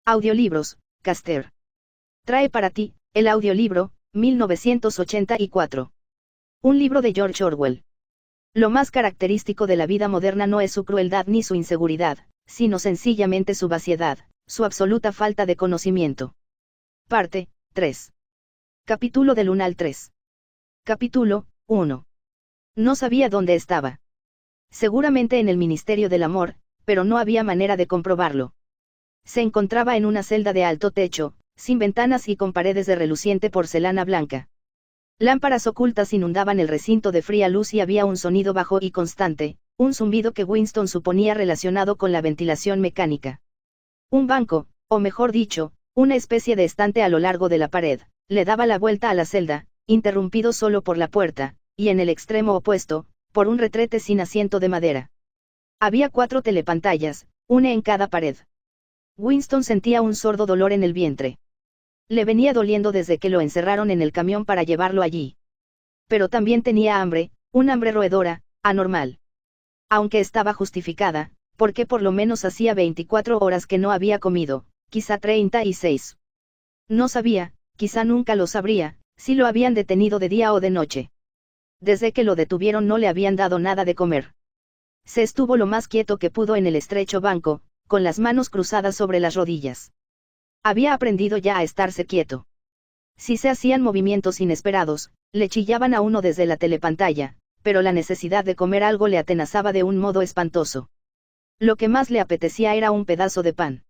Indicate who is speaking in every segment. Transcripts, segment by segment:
Speaker 1: Audiolibros, Caster. Trae para ti, el audiolibro, 1984. Un libro de George Orwell. Lo más característico de la vida moderna no es su crueldad ni su inseguridad, sino sencillamente su vaciedad, su absoluta falta de conocimiento. Parte 3. Capítulo del 1 al 3. Capítulo 1. No sabía dónde estaba. Seguramente en el Ministerio del Amor, pero no había manera de comprobarlo. Se encontraba en una celda de alto techo, sin ventanas y con paredes de reluciente porcelana blanca. Lámparas ocultas inundaban el recinto de fría luz y había un sonido bajo y constante, un zumbido que Winston suponía relacionado con la ventilación mecánica. Un banco, o mejor dicho, una especie de estante a lo largo de la pared, le daba la vuelta a la celda, interrumpido solo por la puerta, y en el extremo opuesto, por un retrete sin asiento de madera. Había 4 telepantallas, una en cada pared. Winston sentía un sordo dolor en el vientre. Le venía doliendo desde que lo encerraron en el camión para llevarlo allí. Pero también tenía hambre, un hambre roedora, anormal. Aunque estaba justificada, porque por lo menos hacía 24 horas que no había comido, quizá 36. No sabía, quizá nunca lo sabría, si lo habían detenido de día o de noche. Desde que lo detuvieron no le habían dado nada de comer. Se estuvo lo más quieto que pudo en el estrecho banco, con las manos cruzadas sobre las rodillas. Había aprendido ya a estarse quieto. Si se hacían movimientos inesperados, le chillaban a uno desde la telepantalla, pero la necesidad de comer algo le atenazaba de un modo espantoso. Lo que más le apetecía era un pedazo de pan.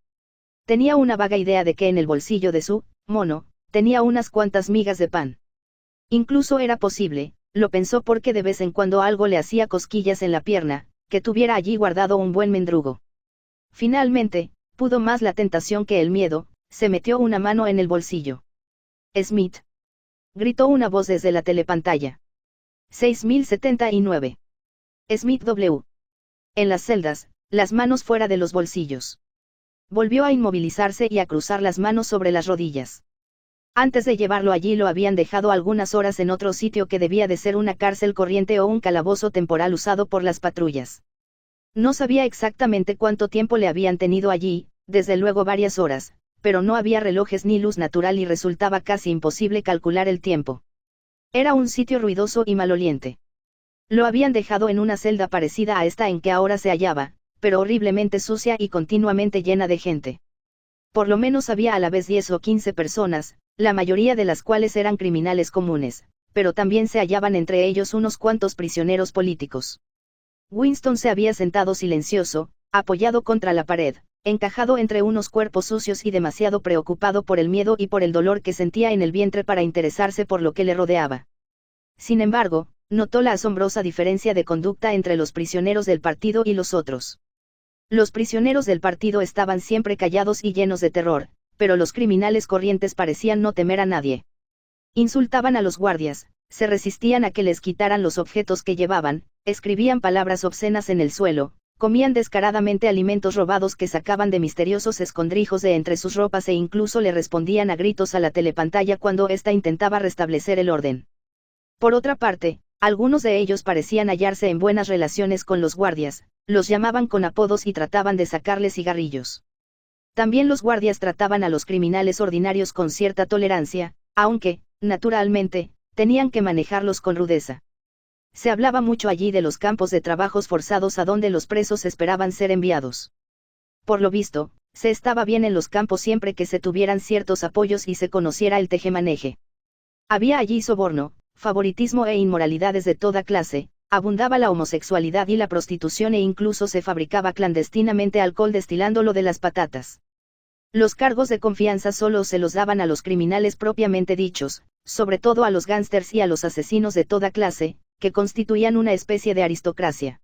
Speaker 1: Tenía una vaga idea de que en el bolsillo de su mono tenía unas cuantas migas de pan. Incluso era posible, lo pensó porque de vez en cuando algo le hacía cosquillas en la pierna, que tuviera allí guardado un buen mendrugo. Finalmente, pudo más la tentación que el miedo, se metió una mano en el bolsillo. Smith. Gritó una voz desde la telepantalla. 6079. Smith W. En las celdas, las manos fuera de los bolsillos. Volvió a inmovilizarse y a cruzar las manos sobre las rodillas. Antes de llevarlo allí lo habían dejado algunas horas en otro sitio que debía de ser una cárcel corriente o un calabozo temporal usado por las patrullas. No sabía exactamente cuánto tiempo le habían tenido allí, desde luego varias horas, pero no había relojes ni luz natural y resultaba casi imposible calcular el tiempo. Era un sitio ruidoso y maloliente. Lo habían dejado en una celda parecida a esta en que ahora se hallaba, pero horriblemente sucia y continuamente llena de gente. Por lo menos había a la vez 10 o 15 personas, la mayoría de las cuales eran criminales comunes, pero también se hallaban entre ellos unos cuantos prisioneros políticos. Winston se había sentado silencioso, apoyado contra la pared, encajado entre unos cuerpos sucios y demasiado preocupado por el miedo y por el dolor que sentía en el vientre para interesarse por lo que le rodeaba. Sin embargo, notó la asombrosa diferencia de conducta entre los prisioneros del partido y los otros. Los prisioneros del partido estaban siempre callados y llenos de terror, pero los criminales corrientes parecían no temer a nadie. Insultaban a los guardias, se resistían a que les quitaran los objetos que llevaban, escribían palabras obscenas en el suelo, comían descaradamente alimentos robados que sacaban de misteriosos escondrijos de entre sus ropas e incluso le respondían a gritos a la telepantalla cuando ésta intentaba restablecer el orden. Por otra parte, algunos de ellos parecían hallarse en buenas relaciones con los guardias, los llamaban con apodos y trataban de sacarles cigarrillos. También los guardias trataban a los criminales ordinarios con cierta tolerancia, aunque, naturalmente, tenían que manejarlos con rudeza. Se hablaba mucho allí de los campos de trabajos forzados a donde los presos esperaban ser enviados. Por lo visto, se estaba bien en los campos siempre que se tuvieran ciertos apoyos y se conociera el tejemaneje. Había allí soborno, favoritismo e inmoralidades de toda clase, abundaba la homosexualidad y la prostitución e incluso se fabricaba clandestinamente alcohol destilándolo de las patatas. Los cargos de confianza solo se los daban a los criminales propiamente dichos, sobre todo a los gángsters y a los asesinos de toda clase, que constituían una especie de aristocracia.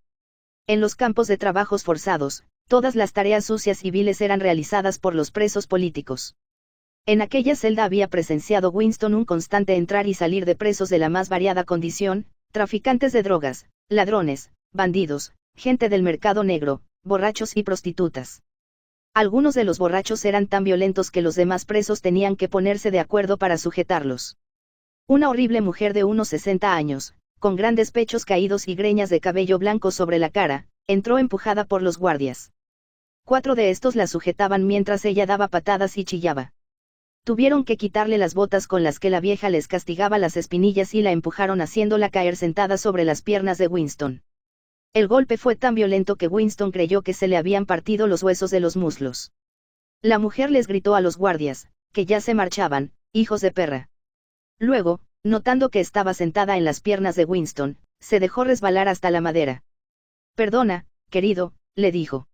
Speaker 1: En los campos de trabajos forzados, todas las tareas sucias y viles eran realizadas por los presos políticos. En aquella celda había presenciado Winston un constante entrar y salir de presos de la más variada condición, traficantes de drogas, ladrones, bandidos, gente del mercado negro, borrachos y prostitutas. Algunos de los borrachos eran tan violentos que los demás presos tenían que ponerse de acuerdo para sujetarlos. Una horrible mujer de unos 60 años, con grandes pechos caídos y greñas de cabello blanco sobre la cara, entró empujada por los guardias. 4 de estos la sujetaban mientras ella daba patadas y chillaba. Tuvieron que quitarle las botas con las que la vieja les castigaba las espinillas y la empujaron haciéndola caer sentada sobre las piernas de Winston. El golpe fue tan violento que Winston creyó que se le habían partido los huesos de los muslos. La mujer les gritó a los guardias, que ya se marchaban, hijos de perra. Luego, notando que estaba sentada en las piernas de Winston, se dejó resbalar hasta la madera. Perdona, querido, le dijo.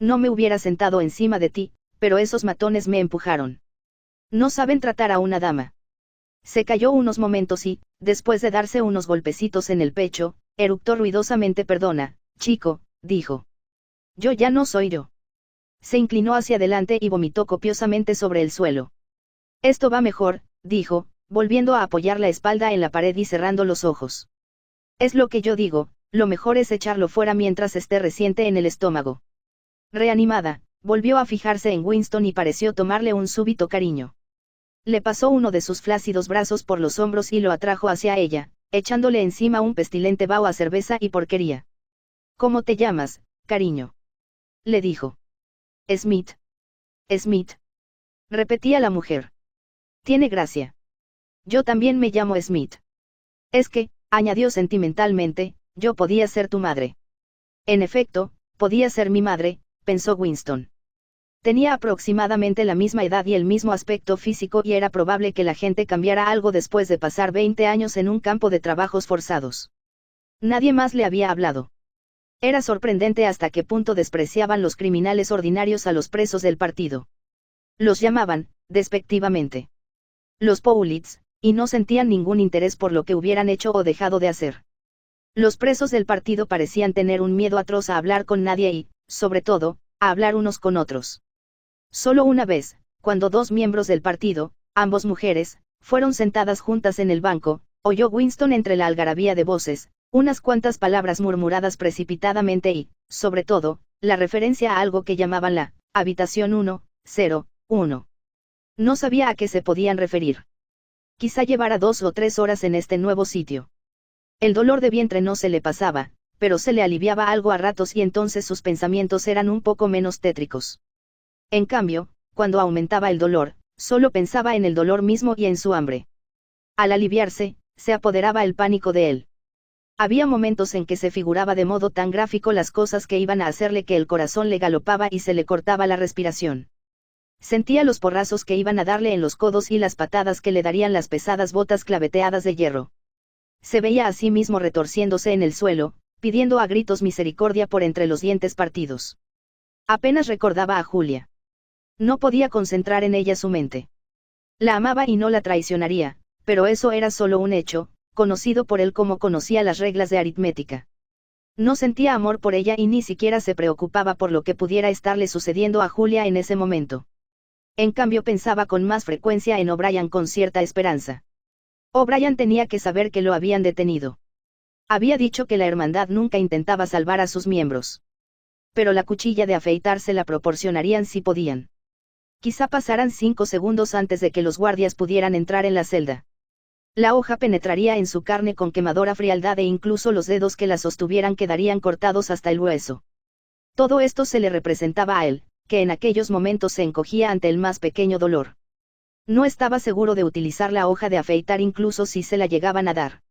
Speaker 1: No me hubiera sentado encima de ti, pero esos matones me empujaron. No saben tratar a una dama. Se calló unos momentos y, después de darse unos golpecitos en el pecho, eructó ruidosamente. Perdona, chico, dijo. Yo ya no soy yo. Se inclinó hacia adelante y vomitó copiosamente sobre el suelo. Esto va mejor, dijo, volviendo a apoyar la espalda en la pared y cerrando los ojos. Es lo que yo digo, lo mejor es echarlo fuera mientras esté reciente en el estómago. Reanimada, volvió a fijarse en Winston y pareció tomarle un súbito cariño. Le pasó uno de sus flácidos brazos por los hombros y lo atrajo hacia ella, echándole encima un pestilente vaho a cerveza y porquería. ¿Cómo te llamas, cariño? Le dijo. Smith. Smith. Repetía la mujer. Tiene gracia. Yo también me llamo Smith. Es que, añadió sentimentalmente, yo podía ser tu madre. En efecto, podía ser mi madre, pensó Winston. Tenía aproximadamente la misma edad y el mismo aspecto físico y era probable que la gente cambiara algo después de pasar 20 años en un campo de trabajos forzados. Nadie más le había hablado. Era sorprendente hasta qué punto despreciaban los criminales ordinarios a los presos del partido. Los llamaban, despectivamente, los Poulets, y no sentían ningún interés por lo que hubieran hecho o dejado de hacer. Los presos del partido parecían tener un miedo atroz a hablar con nadie y, sobre todo, a hablar unos con otros. Solo una vez, cuando dos miembros del partido, ambos mujeres, fueron sentadas juntas en el banco, oyó Winston entre la algarabía de voces, unas cuantas palabras murmuradas precipitadamente y, sobre todo, la referencia a algo que llamaban la habitación 101. No sabía a qué se podían referir. Quizá llevara 2 o 3 horas en este nuevo sitio. El dolor de vientre no se le pasaba, pero se le aliviaba algo a ratos y entonces sus pensamientos eran un poco menos tétricos. En cambio, cuando aumentaba el dolor, solo pensaba en el dolor mismo y en su hambre. Al aliviarse, se apoderaba el pánico de él. Había momentos en que se figuraba de modo tan gráfico las cosas que iban a hacerle que el corazón le galopaba y se le cortaba la respiración. Sentía los porrazos que iban a darle en los codos y las patadas que le darían las pesadas botas claveteadas de hierro. Se veía a sí mismo retorciéndose en el suelo, pidiendo a gritos misericordia por entre los dientes partidos. Apenas recordaba a Julia. No podía concentrar en ella su mente. La amaba y no la traicionaría, pero eso era solo un hecho, conocido por él como conocía las reglas de aritmética. No sentía amor por ella y ni siquiera se preocupaba por lo que pudiera estarle sucediendo a Julia en ese momento. En cambio pensaba con más frecuencia en O'Brien con cierta esperanza. O'Brien tenía que saber que lo habían detenido. Había dicho que la hermandad nunca intentaba salvar a sus miembros. Pero la cuchilla de afeitar se la proporcionarían si podían. Quizá pasaran 5 segundos antes de que los guardias pudieran entrar en la celda. La hoja penetraría en su carne con quemadora frialdad e incluso los dedos que la sostuvieran quedarían cortados hasta el hueso. Todo esto se le representaba a él, que en aquellos momentos se encogía ante el más pequeño dolor. No estaba seguro de utilizar la hoja de afeitar incluso si se la llegaban a dar.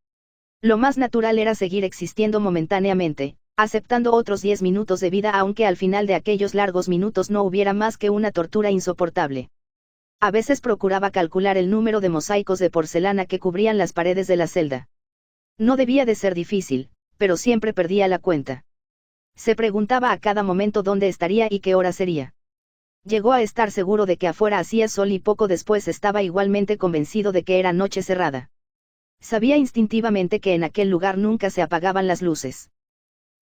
Speaker 1: Lo más natural era seguir existiendo momentáneamente, aceptando otros 10 minutos de vida aunque al final de aquellos largos minutos no hubiera más que una tortura insoportable. A veces procuraba calcular el número de mosaicos de porcelana que cubrían las paredes de la celda. No debía de ser difícil, pero siempre perdía la cuenta. Se preguntaba a cada momento dónde estaría y qué hora sería. Llegó a estar seguro de que afuera hacía sol y poco después estaba igualmente convencido de que era noche cerrada. Sabía instintivamente que en aquel lugar nunca se apagaban las luces.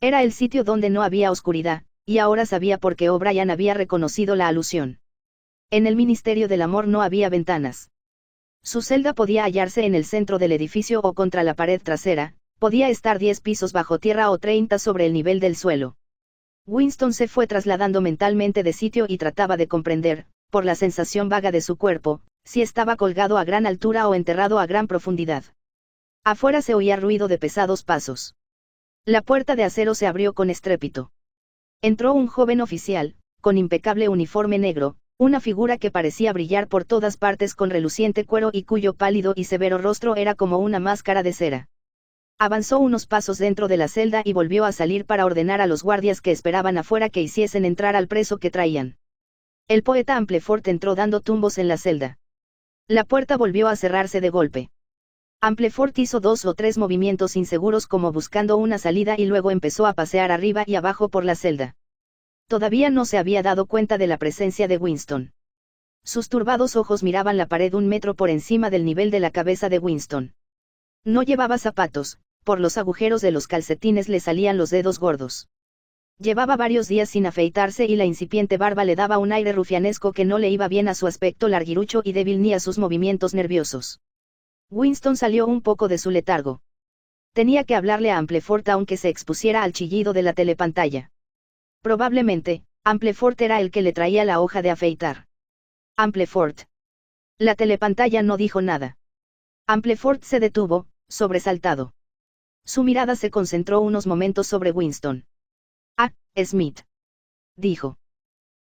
Speaker 1: Era el sitio donde no había oscuridad, y ahora sabía por qué O'Brien había reconocido la alusión. En el Ministerio del Amor no había ventanas. Su celda podía hallarse en el centro del edificio o contra la pared trasera, podía estar 10 pisos bajo tierra o 30 sobre el nivel del suelo. Winston se fue trasladando mentalmente de sitio y trataba de comprender, por la sensación vaga de su cuerpo, si estaba colgado a gran altura o enterrado a gran profundidad. Afuera se oía ruido de pesados pasos. La puerta de acero se abrió con estrépito. Entró un joven oficial, con impecable uniforme negro, una figura que parecía brillar por todas partes con reluciente cuero y cuyo pálido y severo rostro era como una máscara de cera. Avanzó unos pasos dentro de la celda y volvió a salir para ordenar a los guardias que esperaban afuera que hiciesen entrar al preso que traían. El poeta Amplefort entró dando tumbos en la celda. La puerta volvió a cerrarse de golpe. Amplefort hizo 2 o 3 movimientos inseguros como buscando una salida y luego empezó a pasear arriba y abajo por la celda. Todavía no se había dado cuenta de la presencia de Winston. Sus turbados ojos miraban la pared 1 metro por encima del nivel de la cabeza de Winston. No llevaba zapatos, por los agujeros de los calcetines le salían los dedos gordos. Llevaba varios días sin afeitarse y la incipiente barba le daba un aire rufianesco que no le iba bien a su aspecto larguirucho y débil ni a sus movimientos nerviosos. Winston salió un poco de su letargo. Tenía que hablarle a Amplefort aunque se expusiera al chillido de la telepantalla. Probablemente, Amplefort era el que le traía la hoja de afeitar. Amplefort. La telepantalla no dijo nada. Amplefort se detuvo, sobresaltado. Su mirada se concentró unos momentos sobre Winston. Ah, Smith. Dijo.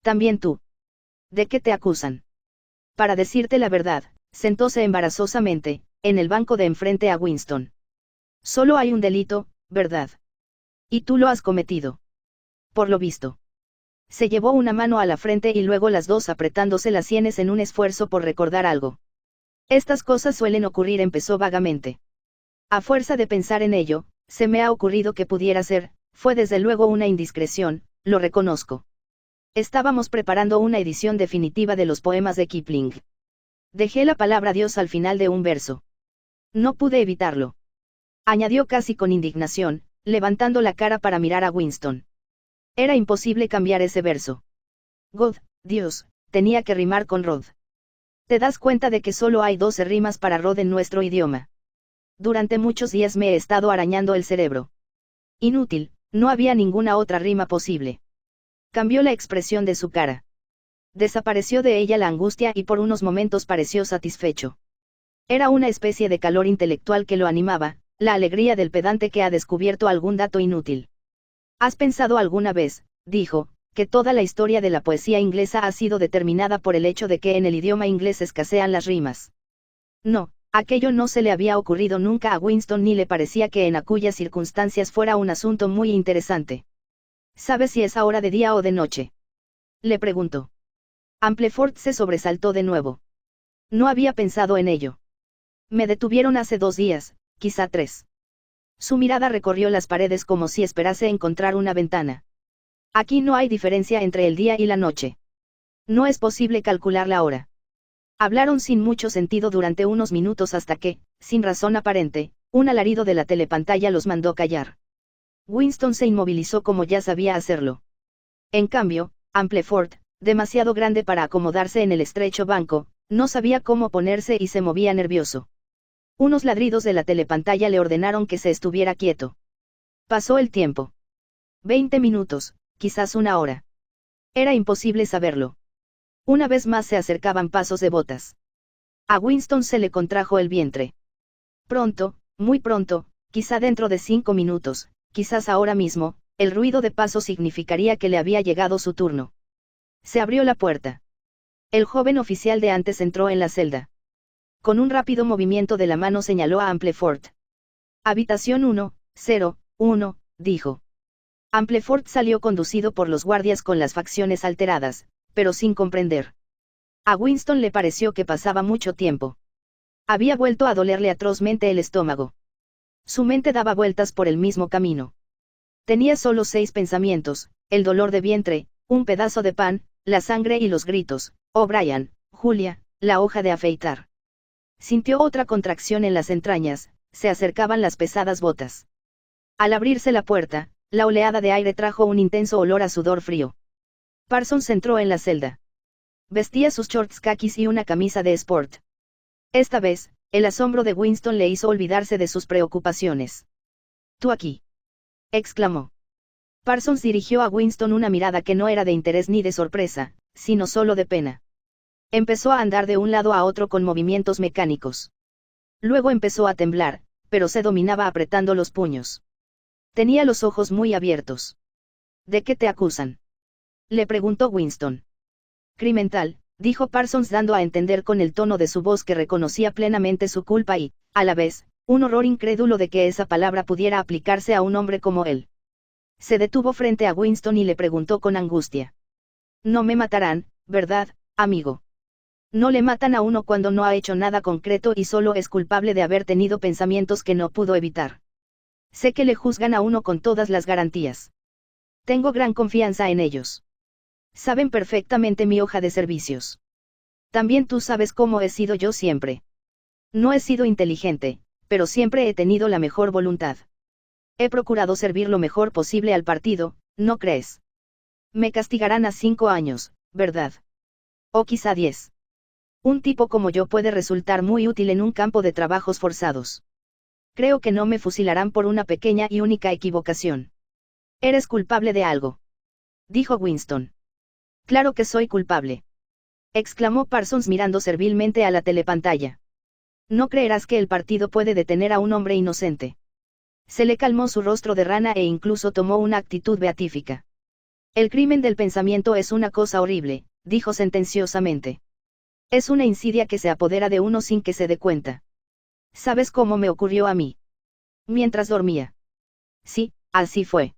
Speaker 1: También tú. ¿De qué te acusan? Para decirte la verdad, sentóse embarazosamente, en el banco de enfrente a Winston. Solo hay un delito, ¿verdad? Y tú lo has cometido. Por lo visto. Se llevó una mano a la frente y luego las dos apretándose las sienes en un esfuerzo por recordar algo. Estas cosas suelen ocurrir, empezó vagamente. A fuerza de pensar en ello, se me ha ocurrido que pudiera ser, fue desde luego una indiscreción, lo reconozco. Estábamos preparando una edición definitiva de los poemas de Kipling. Dejé la palabra Dios al final de un verso. No pude evitarlo. Añadió casi con indignación, levantando la cara para mirar a Winston. Era imposible cambiar ese verso. God, Dios, tenía que rimar con Rod. ¿Te das cuenta de que solo hay 12 rimas para Rod en nuestro idioma? Durante muchos días me he estado arañando el cerebro. Inútil, no había ninguna otra rima posible. Cambió la expresión de su cara. Desapareció de ella la angustia y por unos momentos pareció satisfecho. Era una especie de calor intelectual que lo animaba, la alegría del pedante que ha descubierto algún dato inútil. ¿Has pensado alguna vez, dijo, que toda la historia de la poesía inglesa ha sido determinada por el hecho de que en el idioma inglés escasean las rimas? No, aquello no se le había ocurrido nunca a Winston ni le parecía que en aquellas circunstancias fuera un asunto muy interesante. ¿Sabes si es ahora de día o de noche? Le preguntó. Amplefort se sobresaltó de nuevo. No había pensado en ello. Me detuvieron hace 2 días, quizá 3. Su mirada recorrió las paredes como si esperase encontrar una ventana. Aquí no hay diferencia entre el día y la noche. No es posible calcular la hora. Hablaron sin mucho sentido durante unos minutos hasta que, sin razón aparente, un alarido de la telepantalla los mandó callar. Winston se inmovilizó como ya sabía hacerlo. En cambio, Amplefort, demasiado grande para acomodarse en el estrecho banco, no sabía cómo ponerse y se movía nervioso. Unos ladridos de la telepantalla le ordenaron que se estuviera quieto. Pasó el tiempo. 20 minutos, quizás 1 hora. Era imposible saberlo. Una vez más se acercaban pasos de botas. A Winston se le contrajo el vientre. Pronto, muy pronto, quizá dentro de 5 minutos, quizás ahora mismo, el ruido de pasos significaría que le había llegado su turno. Se abrió la puerta. El joven oficial de antes entró en la celda. Con un rápido movimiento de la mano señaló a Amplefort. Habitación 101, dijo. Amplefort salió conducido por los guardias con las facciones alteradas, pero sin comprender. A Winston le pareció que pasaba mucho tiempo. Había vuelto a dolerle atrozmente el estómago. Su mente daba vueltas por el mismo camino. Tenía solo 6 pensamientos: el dolor de vientre, un pedazo de pan, la sangre y los gritos, O'Brien, Julia, la hoja de afeitar. Sintió otra contracción en las entrañas, se acercaban las pesadas botas. Al abrirse la puerta, la oleada de aire trajo un intenso olor a sudor frío. Parsons entró en la celda. Vestía sus shorts kakis y una camisa de sport. Esta vez, el asombro de Winston le hizo olvidarse de sus preocupaciones. «¿Tú aquí?», exclamó. Parsons dirigió a Winston una mirada que no era de interés ni de sorpresa, sino solo de pena. Empezó a andar de un lado a otro con movimientos mecánicos. Luego empezó a temblar, pero se dominaba apretando los puños. Tenía los ojos muy abiertos. «¿De qué te acusan?», Le preguntó Winston. Criminal, dijo Parsons dando a entender con el tono de su voz que reconocía plenamente su culpa y, a la vez, un horror incrédulo de que esa palabra pudiera aplicarse a un hombre como él. Se detuvo frente a Winston y le preguntó con angustia. No me matarán, ¿verdad, amigo? No le matan a uno cuando no ha hecho nada concreto y solo es culpable de haber tenido pensamientos que no pudo evitar. Sé que le juzgan a uno con todas las garantías. Tengo gran confianza en ellos. Saben perfectamente mi hoja de servicios. También tú sabes cómo he sido yo siempre. No he sido inteligente, pero siempre he tenido la mejor voluntad. He procurado servir lo mejor posible al partido, ¿no crees? Me castigarán a 5 años, ¿verdad? O quizá 10. Un tipo como yo puede resultar muy útil en un campo de trabajos forzados. Creo que no me fusilarán por una pequeña y única equivocación. ¿Eres culpable de algo?, dijo Winston. Claro que soy culpable, exclamó Parsons mirando servilmente a la telepantalla. No creerás que el partido puede detener a un hombre inocente. Se le calmó su rostro de rana e incluso tomó una actitud beatífica. El crimen del pensamiento es una cosa horrible, dijo sentenciosamente. Es una insidia que se apodera de uno sin que se dé cuenta. ¿Sabes cómo me ocurrió a mí? Mientras dormía. Sí, así fue.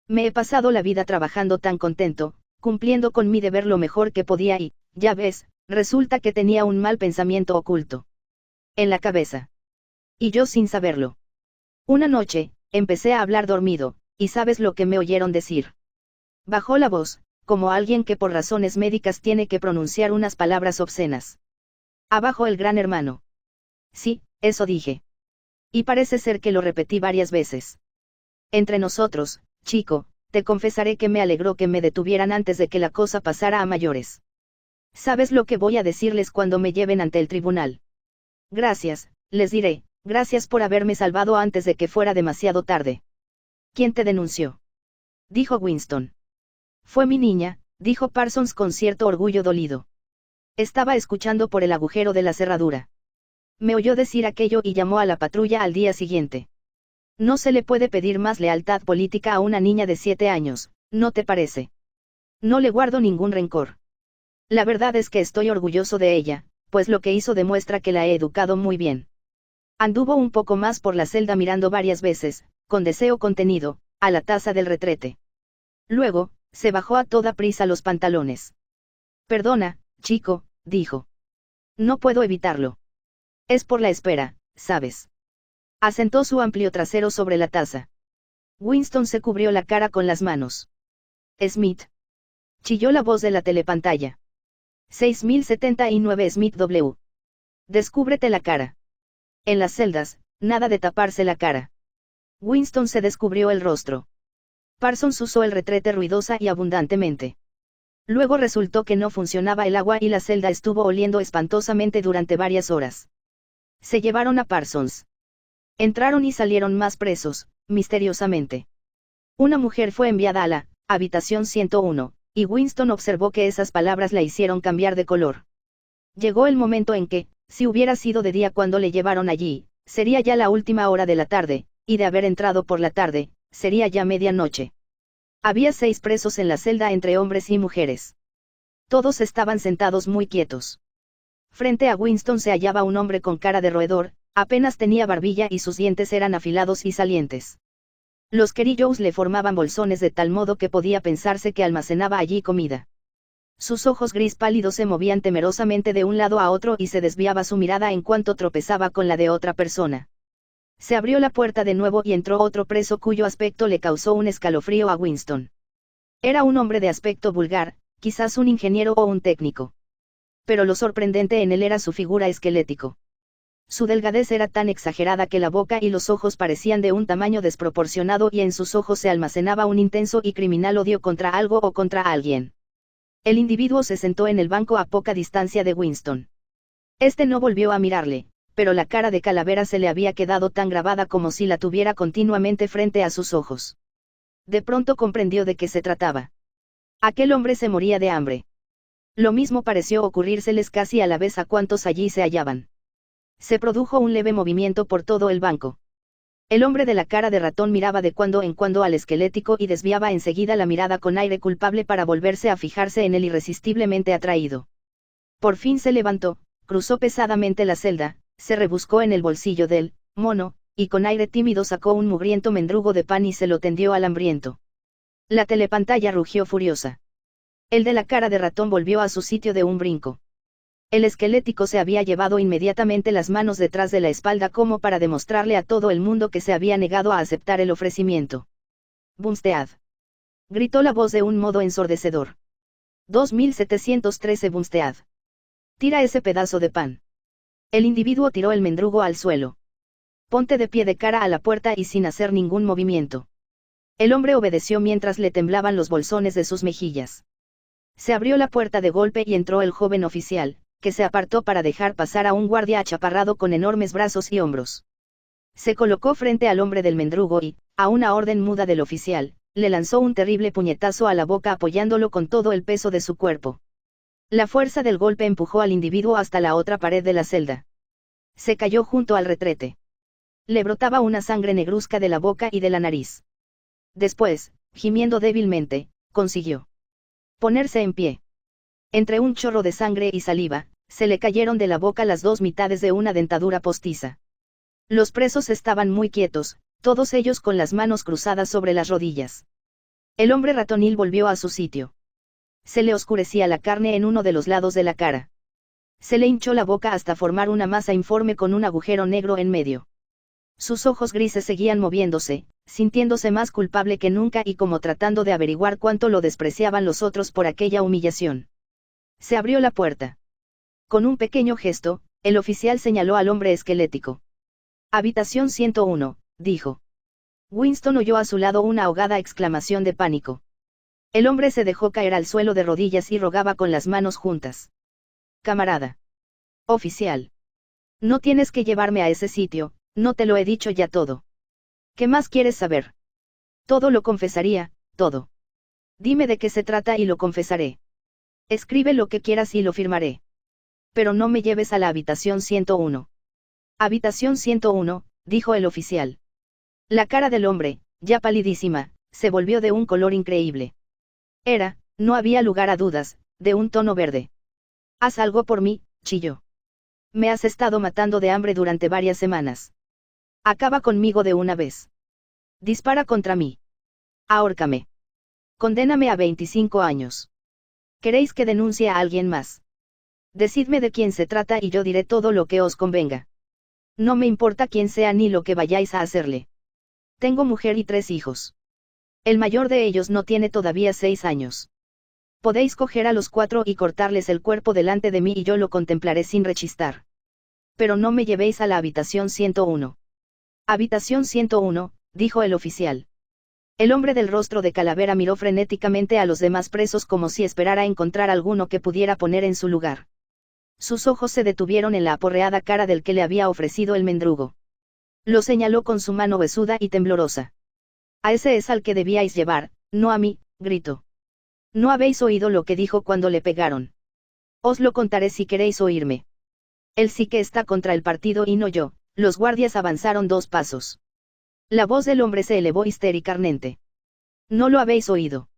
Speaker 1: Me he pasado la vida trabajando tan contento, cumpliendo con mi deber lo mejor que podía y, ya ves, resulta que tenía un mal pensamiento oculto en la cabeza. Y yo sin saberlo. Una noche, empecé a hablar dormido, y ¿sabes lo que me oyeron decir? Bajó la voz, como alguien que por razones médicas tiene que pronunciar unas palabras obscenas. Abajo el gran hermano. Sí, eso dije. Y parece ser que lo repetí varias veces. Entre nosotros, chico, te confesaré que me alegró que me detuvieran antes de que la cosa pasara a mayores. ¿Sabes lo que voy a decirles cuando me lleven ante el tribunal? Gracias, les diré, gracias por haberme salvado antes de que fuera demasiado tarde. ¿Quién te denunció?, dijo Winston. Fue mi niña, dijo Parsons con cierto orgullo dolido. Estaba escuchando por el agujero de la cerradura. Me oyó decir aquello y llamó a la patrulla al día siguiente. No se le puede pedir más lealtad política a una niña de 7 años, ¿no te parece? No le guardo ningún rencor. La verdad es que estoy orgulloso de ella, pues lo que hizo demuestra que la he educado muy bien. Anduvo un poco más por la celda mirando varias veces, con deseo contenido, a la taza del retrete. Luego, se bajó a toda prisa los pantalones. Perdona, chico, dijo. No puedo evitarlo. Es por la espera, ¿sabes? Asentó su amplio trasero sobre la taza. Winston se cubrió la cara con las manos. Smith. Chilló la voz de la telepantalla. 6079 Smith W. Descúbrete la cara. En las celdas, nada de taparse la cara. Winston se descubrió el rostro. Parsons usó el retrete ruidosa y abundantemente. Luego resultó que no funcionaba el agua y la celda estuvo oliendo espantosamente durante varias horas. Se llevaron a Parsons. Entraron y salieron más presos, misteriosamente. Una mujer fue enviada a la habitación 101, y Winston observó que esas palabras la hicieron cambiar de color. Llegó el momento en que, si hubiera sido de día cuando le llevaron allí, sería ya la última hora de la tarde, y de haber entrado por la tarde, sería ya medianoche. Había 6 presos en la celda entre hombres y mujeres. Todos estaban sentados muy quietos. Frente a Winston se hallaba un hombre con cara de roedor, apenas tenía barbilla y sus dientes eran afilados y salientes. Los kerillos le formaban bolsones de tal modo que podía pensarse que almacenaba allí comida. Sus ojos gris pálidos se movían temerosamente de un lado a otro y se desviaba su mirada en cuanto tropezaba con la de otra persona. Se abrió la puerta de nuevo y entró otro preso cuyo aspecto le causó un escalofrío a Winston. Era un hombre de aspecto vulgar, quizás un ingeniero o un técnico. Pero lo sorprendente en él era su figura esquelético. Su delgadez era tan exagerada que la boca y los ojos parecían de un tamaño desproporcionado y en sus ojos se almacenaba un intenso y criminal odio contra algo o contra alguien. El individuo se sentó en el banco a poca distancia de Winston. Este no volvió a mirarle, pero la cara de calavera se le había quedado tan grabada como si la tuviera continuamente frente a sus ojos. De pronto comprendió de qué se trataba. Aquel hombre se moría de hambre. Lo mismo pareció ocurrírseles casi a la vez a cuantos allí se hallaban. Se produjo un leve movimiento por todo el banco. El hombre de la cara de ratón miraba de cuando en cuando al esquelético y desviaba enseguida la mirada con aire culpable para volverse a fijarse en él irresistiblemente atraído. Por fin se levantó, cruzó pesadamente la celda, se rebuscó en el bolsillo del mono, y con aire tímido sacó un mugriento mendrugo de pan y se lo tendió al hambriento. La telepantalla rugió furiosa. El de la cara de ratón volvió a su sitio de un brinco. El esquelético se había llevado inmediatamente las manos detrás de la espalda como para demostrarle a todo el mundo que se había negado a aceptar el ofrecimiento. «Bunstead», gritó la voz de un modo ensordecedor. 2713 Bunstead. Tira ese pedazo de pan. El individuo tiró el mendrugo al suelo. Ponte de pie de cara a la puerta y sin hacer ningún movimiento. El hombre obedeció mientras le temblaban los bolsones de sus mejillas. Se abrió la puerta de golpe y entró el joven oficial, que se apartó para dejar pasar a un guardia achaparrado con enormes brazos y hombros. Se colocó frente al hombre del mendrugo y, a una orden muda del oficial, le lanzó un terrible puñetazo a la boca apoyándolo con todo el peso de su cuerpo. La fuerza del golpe empujó al individuo hasta la otra pared de la celda. Se cayó junto al retrete. Le brotaba una sangre negruzca de la boca y de la nariz. Después, gimiendo débilmente, consiguió ponerse en pie. Entre un chorro de sangre y saliva, se le cayeron de la boca las dos mitades de una dentadura postiza. Los presos estaban muy quietos, todos ellos con las manos cruzadas sobre las rodillas. El hombre ratonil volvió a su sitio. Se le oscurecía la carne en uno de los lados de la cara. Se le hinchó la boca hasta formar una masa informe con un agujero negro en medio. Sus ojos grises seguían moviéndose, sintiéndose más culpable que nunca y como tratando de averiguar cuánto lo despreciaban los otros por aquella humillación. Se abrió la puerta. Con un pequeño gesto, el oficial señaló al hombre esquelético. Habitación 101, dijo. Winston oyó a su lado una ahogada exclamación de pánico. El hombre se dejó caer al suelo de rodillas y rogaba con las manos juntas. Camarada. Oficial. No tienes que llevarme a ese sitio, no te lo he dicho ya todo. ¿Qué más quieres saber? Todo lo confesaría, todo. Dime de qué se trata y lo confesaré. Escribe lo que quieras y lo firmaré. Pero no me lleves a la habitación 101. Habitación 101, dijo el oficial. La cara del hombre, ya palidísima, se volvió de un color increíble. Era, no había lugar a dudas, de un tono verde. Haz algo por mí, chilló. Me has estado matando de hambre durante varias semanas. Acaba conmigo de una vez. Dispara contra mí. Ahórcame. Condéname a 25 años. ¿Queréis que denuncie a alguien más? Decidme de quién se trata y yo diré todo lo que os convenga. No me importa quién sea ni lo que vayáis a hacerle. Tengo mujer y 3 hijos. El mayor de ellos no tiene todavía 6 años. Podéis coger a los 4 y cortarles el cuerpo delante de mí y yo lo contemplaré sin rechistar. Pero no me llevéis a la habitación 101. Habitación 101, dijo el oficial. El hombre del rostro de calavera miró frenéticamente a los demás presos como si esperara encontrar alguno que pudiera poner en su lugar. Sus ojos se detuvieron en la aporreada cara del que le había ofrecido el mendrugo. Lo señaló con su mano huesuda y temblorosa. A ese es al que debíais llevar, no a mí, gritó. No habéis oído lo que dijo cuando le pegaron. Os lo contaré si queréis oírme. Él sí que está contra el partido y no yo. Los guardias avanzaron 2 pasos. La voz del hombre se elevó histéricamente. ¿No lo habéis oído?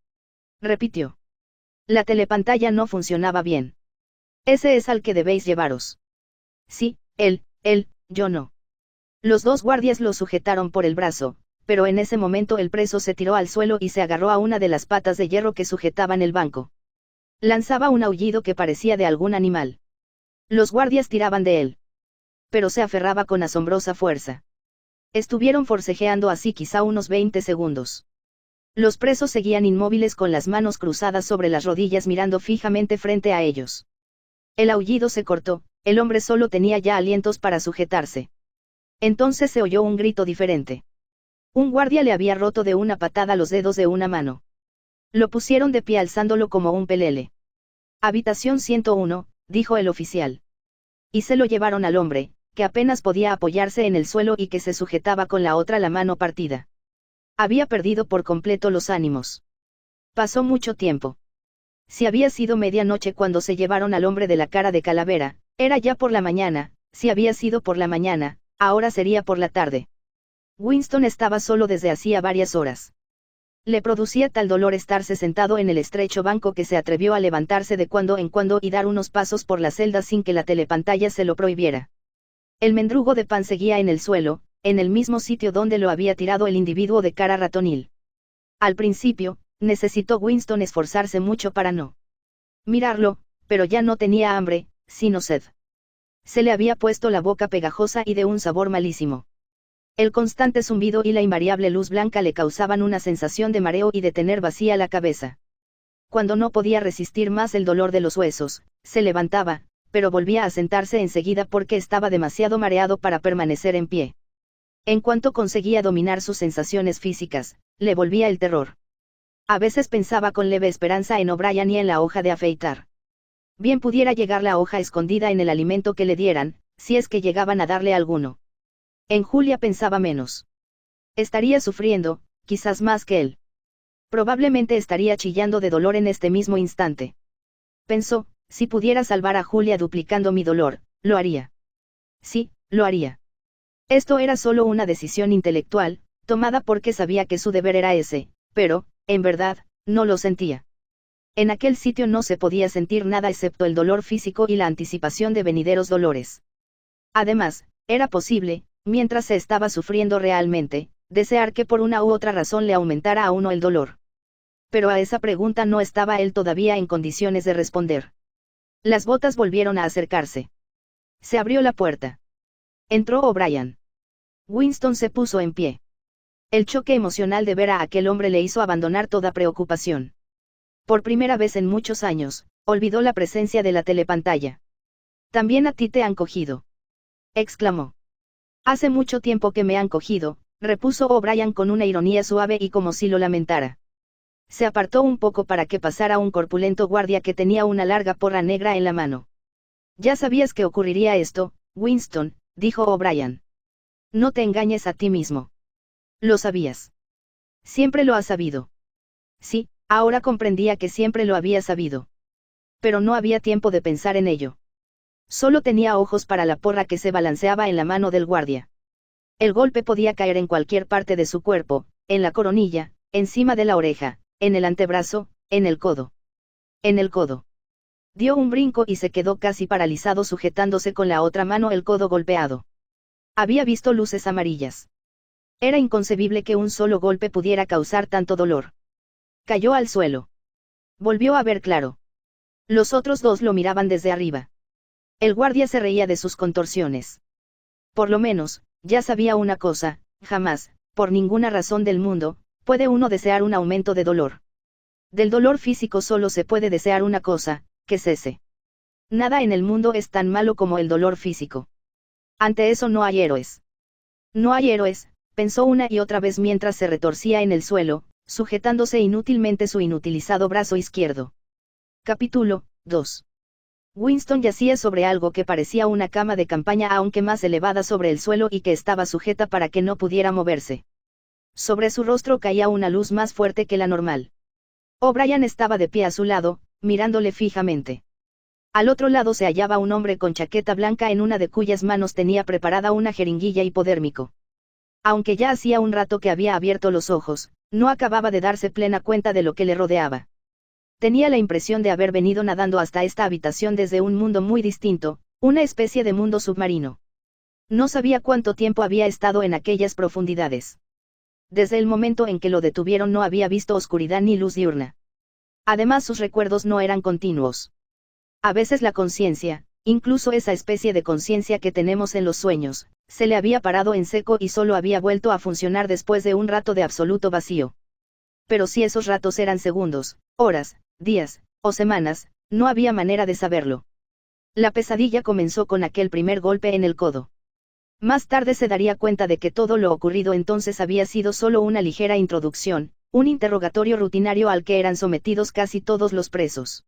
Speaker 1: Repitió. La telepantalla no funcionaba bien. Ese es al que debéis llevaros. Sí, él, yo no. Los 2 guardias lo sujetaron por el brazo, pero en ese momento el preso se tiró al suelo y se agarró a una de las patas de hierro que sujetaban el banco. Lanzaba un aullido que parecía de algún animal. Los guardias tiraban de él. Pero se aferraba con asombrosa fuerza. Estuvieron forcejeando así quizá unos 20 segundos. Los presos seguían inmóviles con las manos cruzadas sobre las rodillas mirando fijamente frente a ellos. El aullido se cortó, el hombre solo tenía ya alientos para sujetarse. Entonces se oyó un grito diferente. Un guardia le había roto de una patada los dedos de una mano. Lo pusieron de pie alzándolo como un pelele. Habitación 101, dijo el oficial. Y se lo llevaron al hombre, que apenas podía apoyarse en el suelo y que se sujetaba con la otra la mano partida. Había perdido por completo los ánimos. Pasó mucho tiempo. Si había sido medianoche cuando se llevaron al hombre de la cara de calavera, era ya por la mañana. Si había sido por la mañana, ahora sería por la tarde. Winston estaba solo desde hacía varias horas. Le producía tal dolor estarse sentado en el estrecho banco que se atrevió a levantarse de cuando en cuando y dar unos pasos por la celda sin que la telepantalla se lo prohibiera. El mendrugo de pan seguía en el suelo, en el mismo sitio donde lo había tirado el individuo de cara ratonil. Al principio, necesitó Winston esforzarse mucho para no mirarlo, pero ya no tenía hambre, sino sed. Se le había puesto la boca pegajosa y de un sabor malísimo. El constante zumbido y la invariable luz blanca le causaban una sensación de mareo y de tener vacía la cabeza. Cuando no podía resistir más el dolor de los huesos, se levantaba, pero volvía a sentarse enseguida porque estaba demasiado mareado para permanecer en pie. En cuanto conseguía dominar sus sensaciones físicas, le volvía el terror. A veces pensaba con leve esperanza en O'Brien y en la hoja de afeitar. Bien pudiera llegar la hoja escondida en el alimento que le dieran, si es que llegaban a darle alguno. En Julia pensaba menos. Estaría sufriendo, quizás más que él. Probablemente estaría chillando de dolor en este mismo instante. Pensó, si pudiera salvar a Julia duplicando mi dolor, lo haría. Sí, lo haría. Esto era solo una decisión intelectual, tomada porque sabía que su deber era ese, pero, en verdad, no lo sentía. En aquel sitio no se podía sentir nada excepto el dolor físico y la anticipación de venideros dolores. Además, era posible, mientras se estaba sufriendo realmente, desear que por una u otra razón le aumentara a uno el dolor. Pero a esa pregunta no estaba él todavía en condiciones de responder. Las botas volvieron a acercarse. Se abrió la puerta. Entró O'Brien. Winston se puso en pie. El choque emocional de ver a aquel hombre le hizo abandonar toda preocupación. Por primera vez en muchos años, olvidó la presencia de la telepantalla. «También a ti te han cogido», exclamó. «Hace mucho tiempo que me han cogido», repuso O'Brien con una ironía suave y como si lo lamentara. Se apartó un poco para que pasara un corpulento guardia que tenía una larga porra negra en la mano. «Ya sabías que ocurriría esto, Winston», dijo O'Brien. «No te engañes a ti mismo. Lo sabías. Siempre lo has sabido». Sí, ahora comprendía que siempre lo había sabido. Pero no había tiempo de pensar en ello. Solo tenía ojos para la porra que se balanceaba en la mano del guardia. El golpe podía caer en cualquier parte de su cuerpo, en la coronilla, encima de la oreja, en el antebrazo, en el codo. En el codo. Dio un brinco y se quedó casi paralizado sujetándose con la otra mano el codo golpeado. Había visto luces amarillas. Era inconcebible que un solo golpe pudiera causar tanto dolor. Cayó al suelo. Volvió a ver claro. Los otros dos lo miraban desde arriba. El guardia se reía de sus contorsiones. Por lo menos, ya sabía una cosa, jamás, por ninguna razón del mundo, puede uno desear un aumento de dolor. Del dolor físico solo se puede desear una cosa, que cese. Nada en el mundo es tan malo como el dolor físico. Ante eso no hay héroes. No hay héroes, pensó una y otra vez mientras se retorcía en el suelo, sujetándose inútilmente su inutilizado brazo izquierdo. Capítulo 2. Winston yacía sobre algo que parecía una cama de campaña aunque más elevada sobre el suelo y que estaba sujeta para que no pudiera moverse. Sobre su rostro caía una luz más fuerte que la normal. O'Brien estaba de pie a su lado, mirándole fijamente. Al otro lado se hallaba un hombre con chaqueta blanca en una de cuyas manos tenía preparada una jeringuilla hipodérmico. Aunque ya hacía un rato que había abierto los ojos, no acababa de darse plena cuenta de lo que le rodeaba. Tenía la impresión de haber venido nadando hasta esta habitación desde un mundo muy distinto, una especie de mundo submarino. No sabía cuánto tiempo había estado en aquellas profundidades. Desde el momento en que lo detuvieron no había visto oscuridad ni luz diurna. Además sus recuerdos no eran continuos. A veces la conciencia, incluso esa especie de conciencia que tenemos en los sueños, se le había parado en seco y solo había vuelto a funcionar después de un rato de absoluto vacío. Pero si esos ratos eran segundos, horas, días, o semanas, no había manera de saberlo. La pesadilla comenzó con aquel primer golpe en el codo. Más tarde se daría cuenta de que todo lo ocurrido entonces había sido solo una ligera introducción, un interrogatorio rutinario al que eran sometidos casi todos los presos.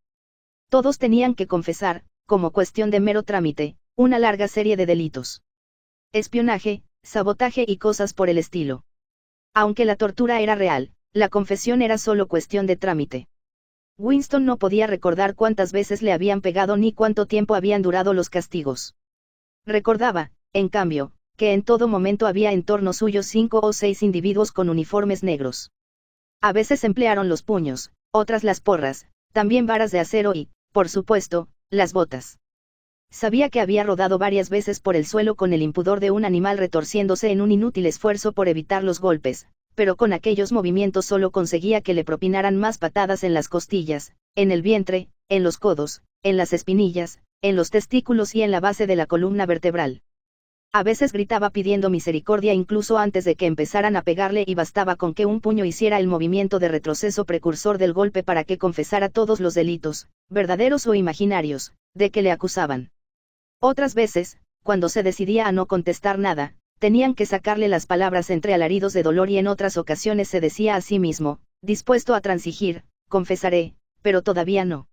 Speaker 1: Todos tenían que confesar, como cuestión de mero trámite, una larga serie de delitos. Espionaje, sabotaje y cosas por el estilo. Aunque la tortura era real, la confesión era solo cuestión de trámite. Winston no podía recordar cuántas veces le habían pegado ni cuánto tiempo habían durado los castigos. Recordaba, en cambio, que en todo momento había en torno suyo 5 o 6 individuos con uniformes negros. A veces emplearon los puños, otras las porras, también varas de acero y, por supuesto, las botas. Sabía que había rodado varias veces por el suelo con el impudor de un animal retorciéndose en un inútil esfuerzo por evitar los golpes, pero con aquellos movimientos solo conseguía que le propinaran más patadas en las costillas, en el vientre, en los codos, en las espinillas, en los testículos y en la base de la columna vertebral. A veces gritaba pidiendo misericordia incluso antes de que empezaran a pegarle y bastaba con que un puño hiciera el movimiento de retroceso precursor del golpe para que confesara todos los delitos, verdaderos o imaginarios, de que le acusaban. Otras veces, cuando se decidía a no contestar nada, tenían que sacarle las palabras entre alaridos de dolor y en otras ocasiones se decía a sí mismo, dispuesto a transigir, confesaré, pero todavía no.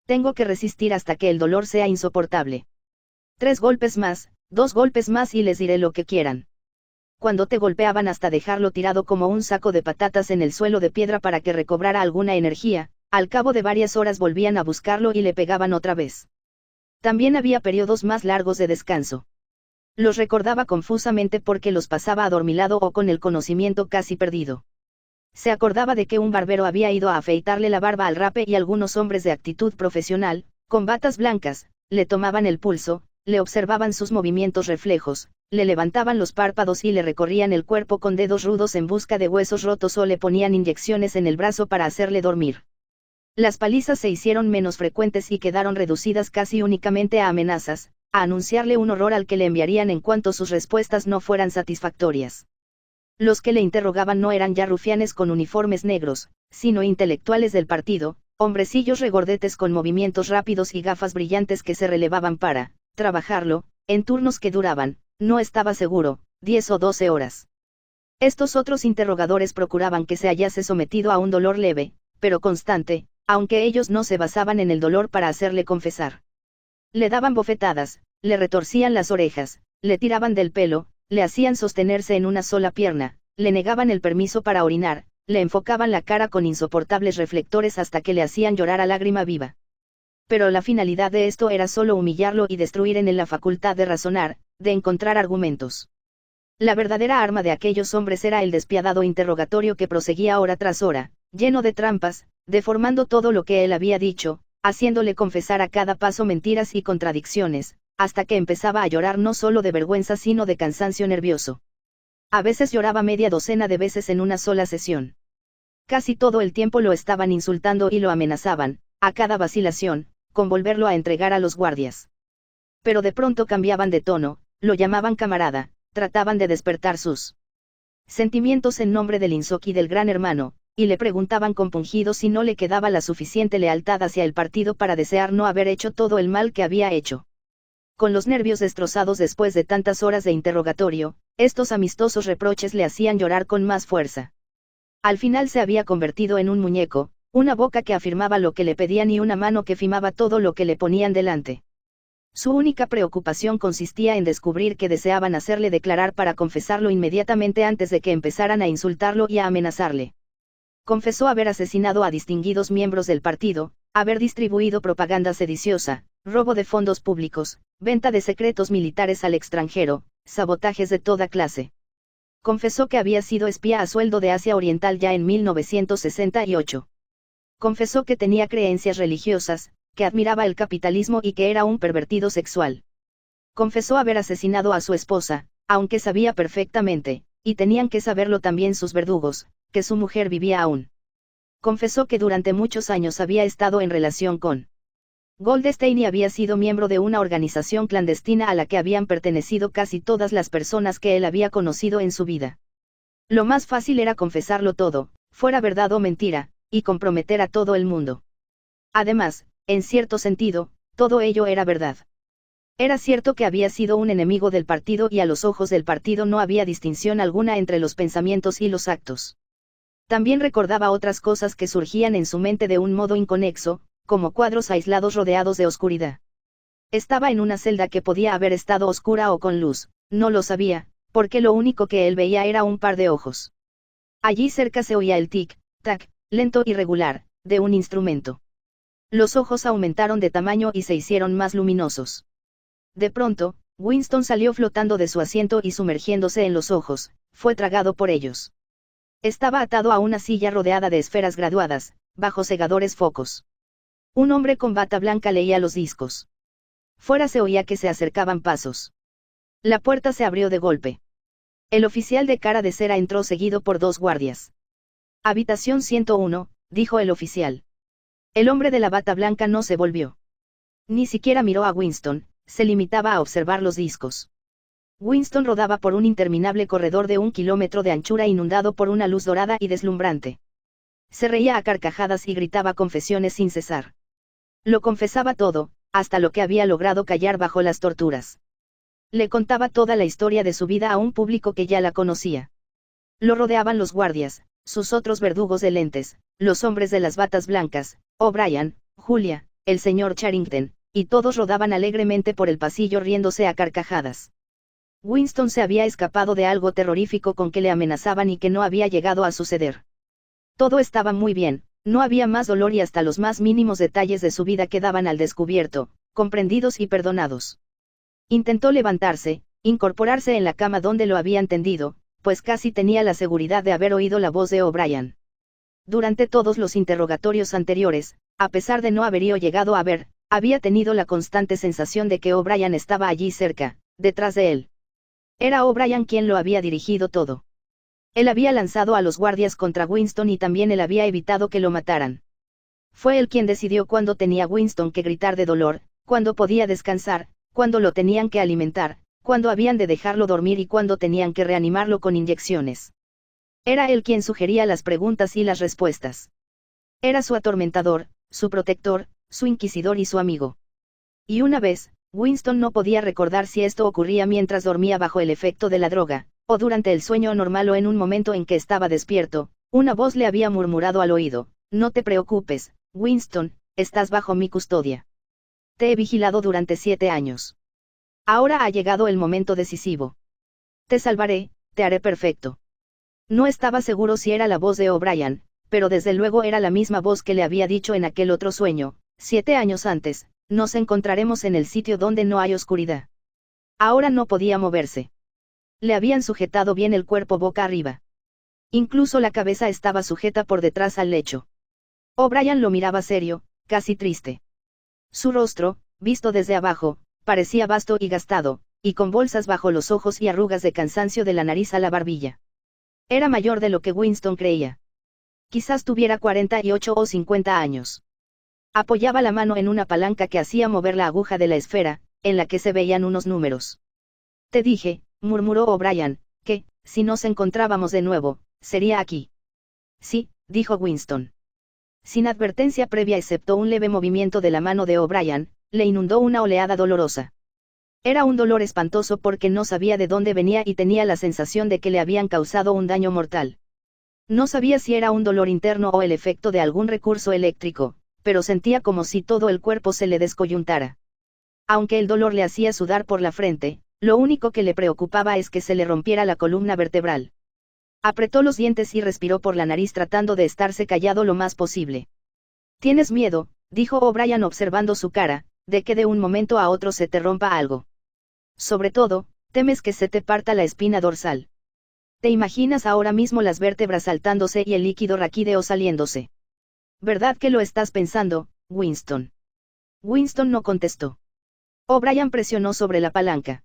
Speaker 1: Tengo que resistir hasta que el dolor sea insoportable. 3 golpes más, 2 golpes más y les diré lo que quieran. Cuando te golpeaban hasta dejarlo tirado como un saco de patatas en el suelo de piedra para que recobrara alguna energía, al cabo de varias horas volvían a buscarlo y le pegaban otra vez. También había periodos más largos de descanso. Los recordaba confusamente porque los pasaba adormilado o con el conocimiento casi perdido. Se acordaba de que un barbero había ido a afeitarle la barba al rape y algunos hombres de actitud profesional, con batas blancas, le tomaban el pulso, le observaban sus movimientos reflejos, le levantaban los párpados y le recorrían el cuerpo con dedos rudos en busca de huesos rotos o le ponían inyecciones en el brazo para hacerle dormir. Las palizas se hicieron menos frecuentes y quedaron reducidas casi únicamente a amenazas, a anunciarle un horror al que le enviarían en cuanto sus respuestas no fueran satisfactorias. Los que le interrogaban no eran ya rufianes con uniformes negros, sino intelectuales del partido, hombrecillos regordetes con movimientos rápidos y gafas brillantes que se relevaban para trabajarlo, en turnos que duraban, no estaba seguro, 10 o 12 horas. Estos otros interrogadores procuraban que se hallase sometido a un dolor leve, pero constante, aunque ellos no se basaban en el dolor para hacerle confesar. Le daban bofetadas, le retorcían las orejas, le tiraban del pelo, le hacían sostenerse en una sola pierna, le negaban el permiso para orinar, le enfocaban la cara con insoportables reflectores hasta que le hacían llorar a lágrima viva. Pero la finalidad de esto era solo humillarlo y destruir en él la facultad de razonar, de encontrar argumentos. La verdadera arma de aquellos hombres era el despiadado interrogatorio que proseguía hora tras hora, lleno de trampas, deformando todo lo que él había dicho, haciéndole confesar a cada paso mentiras y contradicciones, hasta que empezaba a llorar no solo de vergüenza sino de cansancio nervioso. A veces lloraba media docena de veces en una sola sesión. Casi todo el tiempo lo estaban insultando y lo amenazaban, a cada vacilación, con volverlo a entregar a los guardias. Pero de pronto cambiaban de tono, lo llamaban camarada, trataban de despertar sus sentimientos en nombre del Insoki del Gran Hermano, y le preguntaban compungidos si no le quedaba la suficiente lealtad hacia el partido para desear no haber hecho todo el mal que había hecho. Con los nervios destrozados después de tantas horas de interrogatorio, estos amistosos reproches le hacían llorar con más fuerza. Al final se había convertido en un muñeco, una boca que afirmaba lo que le pedían y una mano que firmaba todo lo que le ponían delante. Su única preocupación consistía en descubrir que deseaban hacerle declarar para confesarlo inmediatamente antes de que empezaran a insultarlo y a amenazarle. Confesó haber asesinado a distinguidos miembros del partido, haber distribuido propaganda sediciosa, robo de fondos públicos, venta de secretos militares al extranjero, sabotajes de toda clase. Confesó que había sido espía a sueldo de Asia Oriental ya en 1968. Confesó que tenía creencias religiosas, que admiraba el capitalismo y que era un pervertido sexual. Confesó haber asesinado a su esposa, aunque sabía perfectamente, y tenían que saberlo también sus verdugos, que su mujer vivía aún. Confesó que durante muchos años había estado en relación con Goldstein y había sido miembro de una organización clandestina a la que habían pertenecido casi todas las personas que él había conocido en su vida. Lo más fácil era confesarlo todo, fuera verdad o mentira, y comprometer a todo el mundo. Además, en cierto sentido, todo ello era verdad. Era cierto que había sido un enemigo del partido y a los ojos del partido no había distinción alguna entre los pensamientos y los actos. También recordaba otras cosas que surgían en su mente de un modo inconexo, como cuadros aislados rodeados de oscuridad. Estaba en una celda que podía haber estado oscura o con luz, no lo sabía, porque lo único que él veía era un par de ojos. Allí cerca se oía el tic-tac, lento y regular, de un instrumento. Los ojos aumentaron de tamaño y se hicieron más luminosos. De pronto, Winston salió flotando de su asiento y sumergiéndose en los ojos, fue tragado por ellos. Estaba atado a una silla rodeada de esferas graduadas, bajo cegadores focos. Un hombre con bata blanca leía los discos. Fuera se oía que se acercaban pasos. La puerta se abrió de golpe. El oficial de cara de cera entró seguido por 2 guardias. Habitación 101, dijo el oficial. El hombre de la bata blanca no se volvió. Ni siquiera miró a Winston, se limitaba a observar los discos. Winston rodaba por un interminable corredor de 1 kilómetro de anchura inundado por una luz dorada y deslumbrante. Se reía a carcajadas y gritaba confesiones sin cesar. Lo confesaba todo, hasta lo que había logrado callar bajo las torturas. Le contaba toda la historia de su vida a un público que ya la conocía. Lo rodeaban los guardias, sus otros verdugos de lentes, los hombres de las batas blancas, O'Brien, Julia, el señor Charrington, y todos rodaban alegremente por el pasillo riéndose a carcajadas. Winston se había escapado de algo terrorífico con que le amenazaban y que no había llegado a suceder. Todo estaba muy bien, no había más dolor y hasta los más mínimos detalles de su vida quedaban al descubierto, comprendidos y perdonados. Intentó levantarse, incorporarse en la cama donde lo habían tendido, pues casi tenía la seguridad de haber oído la voz de O'Brien. Durante todos los interrogatorios anteriores, a pesar de no haber llegado a ver, había tenido la constante sensación de que O'Brien estaba allí cerca, detrás de él. Era O'Brien quien lo había dirigido todo. Él había lanzado a los guardias contra Winston y también él había evitado que lo mataran. Fue él quien decidió cuándo tenía Winston que gritar de dolor, cuándo podía descansar, cuándo lo tenían que alimentar, cuándo habían de dejarlo dormir y cuándo tenían que reanimarlo con inyecciones. Era él quien sugería las preguntas y las respuestas. Era su atormentador, su protector, su inquisidor y su amigo. Y una vez, Winston no podía recordar si esto ocurría mientras dormía bajo el efecto de la droga, o durante el sueño normal o en un momento en que estaba despierto, una voz le había murmurado al oído: «No te preocupes, Winston, estás bajo mi custodia. Te he vigilado durante 7 años. Ahora ha llegado el momento decisivo. Te salvaré, te haré perfecto». No estaba seguro si era la voz de O'Brien, pero desde luego era la misma voz que le había dicho en aquel otro sueño, 7 años antes: «Nos encontraremos en el sitio donde no hay oscuridad». Ahora no podía moverse. Le habían sujetado bien el cuerpo boca arriba. Incluso la cabeza estaba sujeta por detrás al lecho. O'Brien lo miraba serio, casi triste. Su rostro, visto desde abajo, parecía vasto y gastado, y con bolsas bajo los ojos y arrugas de cansancio de la nariz a la barbilla. Era mayor de lo que Winston creía. Quizás tuviera 48 o 50 años. Apoyaba la mano en una palanca que hacía mover la aguja de la esfera, en la que se veían unos números. «Te dije», murmuró O'Brien, «que, si nos encontrábamos de nuevo, sería aquí». «Sí», dijo Winston. Sin advertencia previa excepto un leve movimiento de la mano de O'Brien, le inundó una oleada dolorosa. Era un dolor espantoso porque no sabía de dónde venía y tenía la sensación de que le habían causado un daño mortal. No sabía si era un dolor interno o el efecto de algún recurso eléctrico, pero sentía como si todo el cuerpo se le descoyuntara. Aunque el dolor le hacía sudar por la frente, lo único que le preocupaba es que se le rompiera la columna vertebral. Apretó los dientes y respiró por la nariz tratando de estarse callado lo más posible. «¿Tienes miedo?», dijo O'Brien observando su cara, «de que de un momento a otro se te rompa algo? Sobre todo, temes que se te parta la espina dorsal. Te imaginas ahora mismo las vértebras saltándose y el líquido raquídeo saliéndose. ¿Verdad que lo estás pensando, Winston?» Winston no contestó. O'Brien presionó sobre la palanca.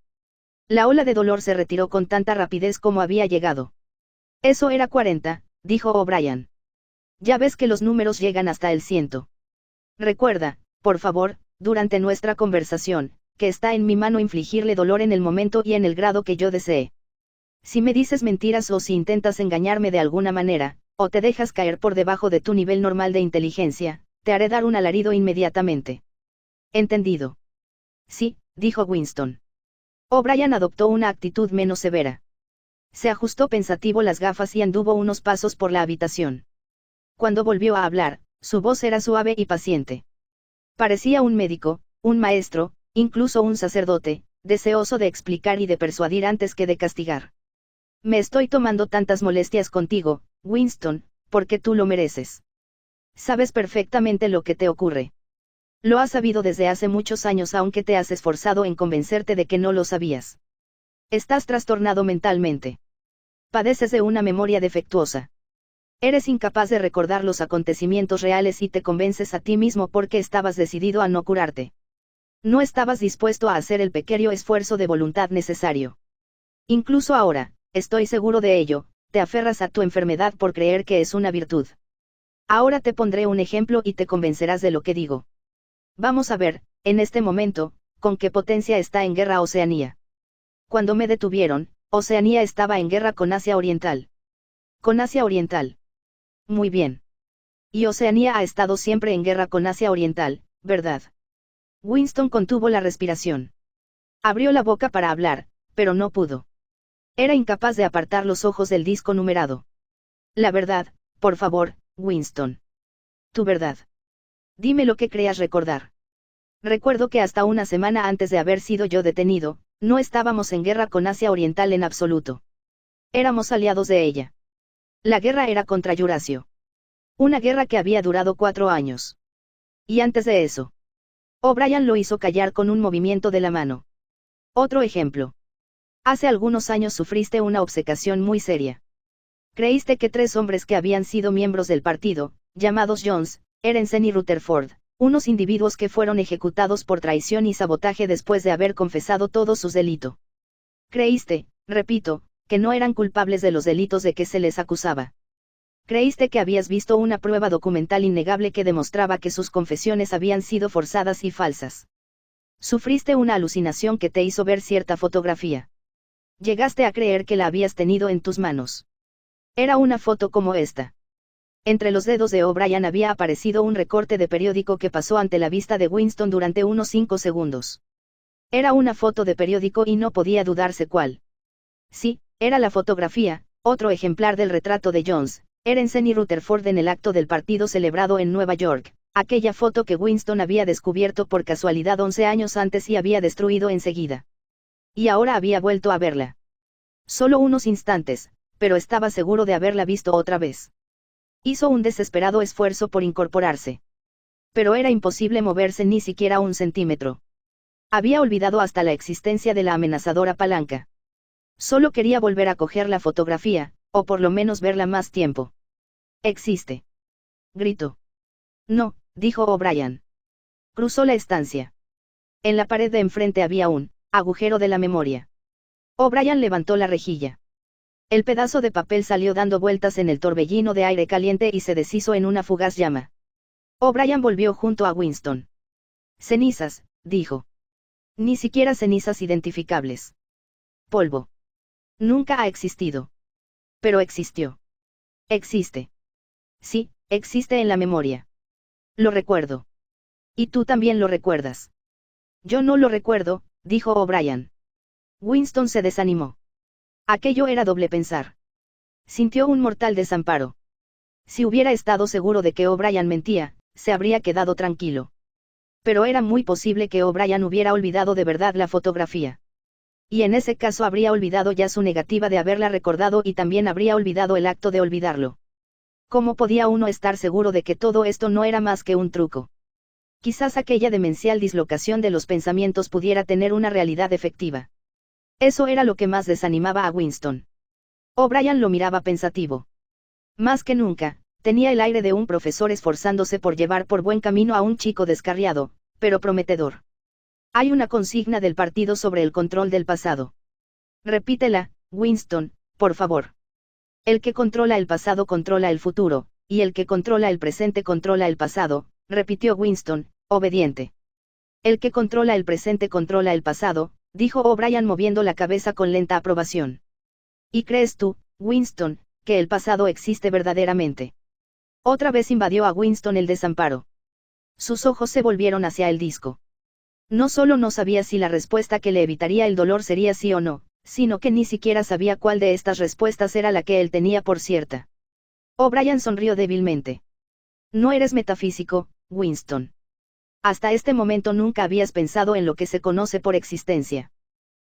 Speaker 1: La ola de dolor se retiró con tanta rapidez como había llegado. «Eso era 40», dijo O'Brien. «Ya ves que los números llegan hasta el 100. Recuerda, por favor, durante nuestra conversación, que está en mi mano infligirle dolor en el momento y en el grado que yo desee. Si me dices mentiras o si intentas engañarme de alguna manera, o te dejas caer por debajo de tu nivel normal de inteligencia, te haré dar un alarido inmediatamente». «¿Entendido?». «Sí», dijo Winston. O'Brien adoptó una actitud menos severa. Se ajustó pensativo las gafas y anduvo unos pasos por la habitación. Cuando volvió a hablar, su voz era suave y paciente. Parecía un médico, un maestro, incluso un sacerdote, deseoso de explicar y de persuadir antes que de castigar. «Me estoy tomando tantas molestias contigo, Winston, porque tú lo mereces. Sabes perfectamente lo que te ocurre. Lo has sabido desde hace muchos años, aunque te has esforzado en convencerte de que no lo sabías. Estás trastornado mentalmente. Padeces de una memoria defectuosa. Eres incapaz de recordar los acontecimientos reales y te convences a ti mismo porque estabas decidido a no curarte. No estabas dispuesto a hacer el pequeño esfuerzo de voluntad necesario. Incluso ahora, estoy seguro de ello, te aferras a tu enfermedad por creer que es una virtud. Ahora te pondré un ejemplo y te convencerás de lo que digo. Vamos a ver, en este momento, con qué potencia está en guerra Oceanía. Cuando me detuvieron, Oceanía estaba en guerra con Asia Oriental. Con Asia Oriental. Muy bien. Y Oceanía ha estado siempre en guerra con Asia Oriental, ¿verdad? Winston contuvo la respiración. Abrió la boca para hablar, pero no pudo. Era incapaz de apartar los ojos del disco numerado. La verdad, por favor, Winston. Tu verdad. Dime lo que creas recordar. Recuerdo que hasta una semana antes de haber sido yo detenido, no estábamos en guerra con Asia Oriental en absoluto. Éramos aliados de ella. La guerra era contra Yuracio. Una guerra que había durado 4 años. Y antes de eso, O'Brien lo hizo callar con un movimiento de la mano. Otro ejemplo. Hace algunos años sufriste una obcecación muy seria. Creíste que 3 hombres que habían sido miembros del partido, llamados Jones, Ehrensen y Rutherford, unos individuos que fueron ejecutados por traición y sabotaje después de haber confesado todos sus delitos. Creíste, repito, que no eran culpables de los delitos de que se les acusaba. Creíste que habías visto una prueba documental innegable que demostraba que sus confesiones habían sido forzadas y falsas. Sufriste una alucinación que te hizo ver cierta fotografía. Llegaste a creer que la habías tenido en tus manos. Era una foto como esta. Entre los dedos de O'Brien había aparecido un recorte de periódico que pasó ante la vista de Winston durante unos 5 segundos. Era una foto de periódico y no podía dudarse cuál. Sí, era la fotografía, otro ejemplar del retrato de Jones, Ehrensen y Rutherford en el acto del partido celebrado en Nueva York, aquella foto que Winston había descubierto por casualidad 11 años antes y había destruido enseguida. Y ahora había vuelto a verla. Solo unos instantes, pero estaba seguro de haberla visto otra vez. Hizo un desesperado esfuerzo por incorporarse. Pero era imposible moverse ni siquiera un centímetro. Había olvidado hasta la existencia de la amenazadora palanca. Solo quería volver a coger la fotografía, o por lo menos verla más tiempo. «Existe», gritó. «No», dijo O'Brien. Cruzó la estancia. En la pared de enfrente había un agujero de la memoria. O'Brien levantó la rejilla. El pedazo de papel salió dando vueltas en el torbellino de aire caliente y se deshizo en una fugaz llama. O'Brien volvió junto a Winston. «Cenizas», dijo. «Ni siquiera cenizas identificables. Polvo. Nunca ha existido. Pero existió. Existe. Sí, existe en la memoria. Lo recuerdo. Y tú también lo recuerdas». «Yo no lo recuerdo», dijo O'Brien. Winston se desanimó. Aquello era doble pensar. Sintió un mortal desamparo. Si hubiera estado seguro de que O'Brien mentía, se habría quedado tranquilo. Pero era muy posible que O'Brien hubiera olvidado de verdad la fotografía. Y en ese caso habría olvidado ya su negativa de haberla recordado y también habría olvidado el acto de olvidarlo. ¿Cómo podía uno estar seguro de que todo esto no era más que un truco? Quizás aquella demencial dislocación de los pensamientos pudiera tener una realidad efectiva. Eso era lo que más desanimaba a Winston. O'Brien lo miraba pensativo. Más que nunca, tenía el aire de un profesor esforzándose por llevar por buen camino a un chico descarriado, pero prometedor. «Hay una consigna del partido sobre el control del pasado. Repítela, Winston, por favor». «El que controla el pasado controla el futuro, y el que controla el presente controla el pasado», repitió Winston, obediente. «El que controla el presente controla el pasado», dijo O'Brien moviendo la cabeza con lenta aprobación. «¿Y crees tú, Winston, que el pasado existe verdaderamente?» Otra vez invadió a Winston el desamparo. Sus ojos se volvieron hacia el disco. No solo no sabía si la respuesta que le evitaría el dolor sería sí o no, sino que ni siquiera sabía cuál de estas respuestas era la que él tenía por cierta. O'Brien sonrió débilmente. «No eres metafísico, Winston. Hasta este momento nunca habías pensado en lo que se conoce por existencia.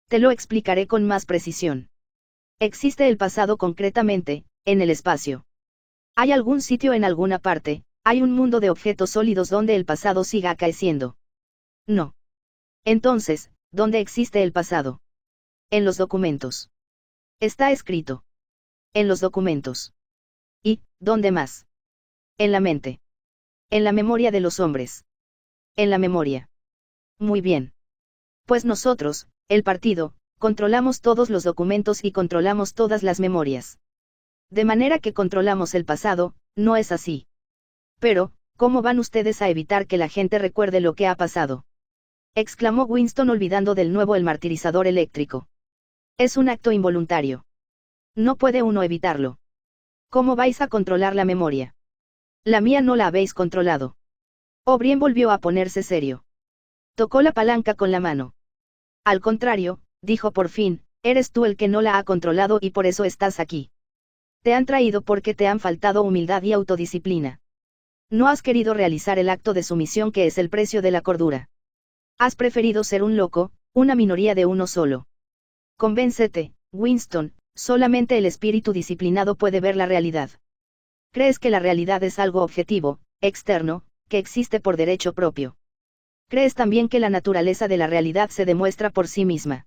Speaker 1: Te lo explicaré con más precisión. Existe el pasado concretamente, en el espacio. Hay algún sitio en alguna parte, Hay un mundo de objetos sólidos donde el pasado siga acaeciendo. No. Entonces, ¿dónde existe el pasado? En los documentos. Está escrito. En los documentos. ¿Y, dónde más? En la mente. En la memoria de los hombres. En la memoria. Muy bien. Pues nosotros, el partido, controlamos todos los documentos y controlamos todas las memorias. De manera que controlamos el pasado, ¿no es así? Pero, ¿cómo van ustedes a evitar que la gente recuerde lo que ha pasado? Exclamó Winston olvidando del nuevo el martirizador eléctrico. Es un acto involuntario. No puede uno evitarlo. ¿Cómo vais a controlar la memoria? La mía no la habéis controlado. O'Brien volvió a ponerse serio. Tocó la palanca con la mano. Al contrario, dijo por fin, eres tú el que no la ha controlado y por eso estás aquí. Te han traído porque te han faltado humildad y autodisciplina. No has querido realizar el acto de sumisión que es el precio de la cordura. Has preferido ser un loco, una minoría de uno solo. Convéncete, Winston, solamente el espíritu disciplinado puede ver la realidad. Crees que la realidad es algo objetivo, externo, que existe por derecho propio. Crees también que la naturaleza de la realidad se demuestra por sí misma.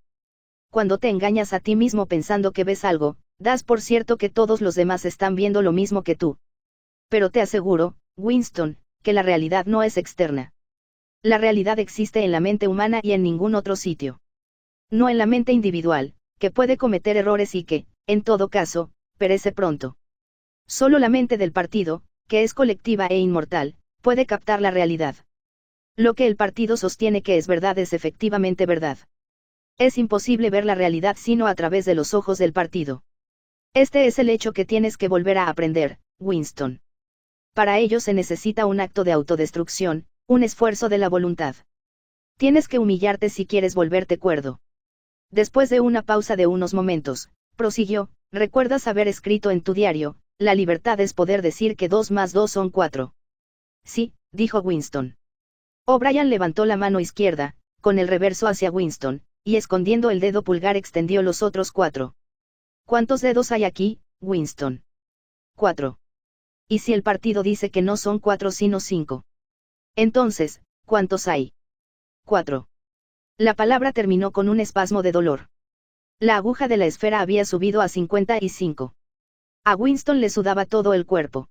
Speaker 1: Cuando te engañas a ti mismo pensando que ves algo, das por cierto que todos los demás están viendo lo mismo que tú. Pero te aseguro, Winston, que la realidad no es externa. La realidad existe en la mente humana y en ningún otro sitio. No en la mente individual, que puede cometer errores y que, en todo caso, perece pronto. Solo la mente del partido, que es colectiva e inmortal, puede captar la realidad. Lo que el partido sostiene que es verdad es efectivamente verdad. Es imposible ver la realidad sino a través de los ojos del partido. Este es el hecho que tienes que volver a aprender, Winston. Para ello se necesita un acto de autodestrucción, un esfuerzo de la voluntad. Tienes que humillarte si quieres volverte cuerdo. Después de una pausa de unos momentos, prosiguió, recuerdas haber escrito en tu diario, la libertad es poder decir que 2 más 2 son 4. Sí, dijo Winston. O'Brien levantó la mano izquierda, con el reverso hacia Winston, y escondiendo el dedo pulgar extendió los otros 4. ¿Cuántos dedos hay aquí, Winston? 4. ¿Y si el partido dice que no son 4 sino 5? Entonces, ¿cuántos hay? 4. La palabra terminó con un espasmo de dolor. La aguja de la esfera había subido a 55. A Winston le sudaba todo el cuerpo.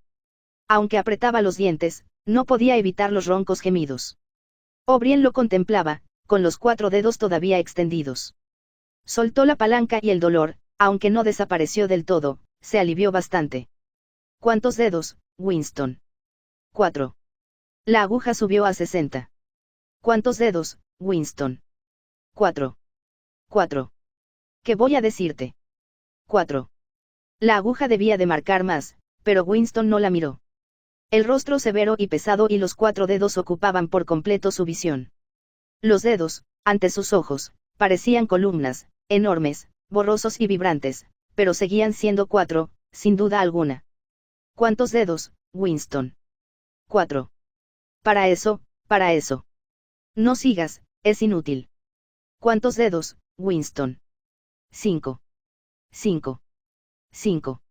Speaker 1: Aunque apretaba los dientes, no podía evitar los roncos gemidos. O'Brien lo contemplaba, con los 4 dedos todavía extendidos. Soltó la palanca y el dolor, aunque no desapareció del todo, se alivió bastante. ¿Cuántos dedos, Winston? 4. La aguja subió a 60. ¿Cuántos dedos, Winston? 4. 4. ¿Qué voy a decirte? 4. La aguja debía de marcar más, pero Winston no la miró. El rostro severo y pesado y los 4 dedos ocupaban por completo su visión. Los dedos, ante sus ojos, parecían columnas, enormes, borrosos y vibrantes, pero seguían siendo 4, sin duda alguna. ¿Cuántos dedos, Winston? 4. Para eso. No sigas, es inútil. ¿Cuántos dedos, Winston? 5. 5. 5.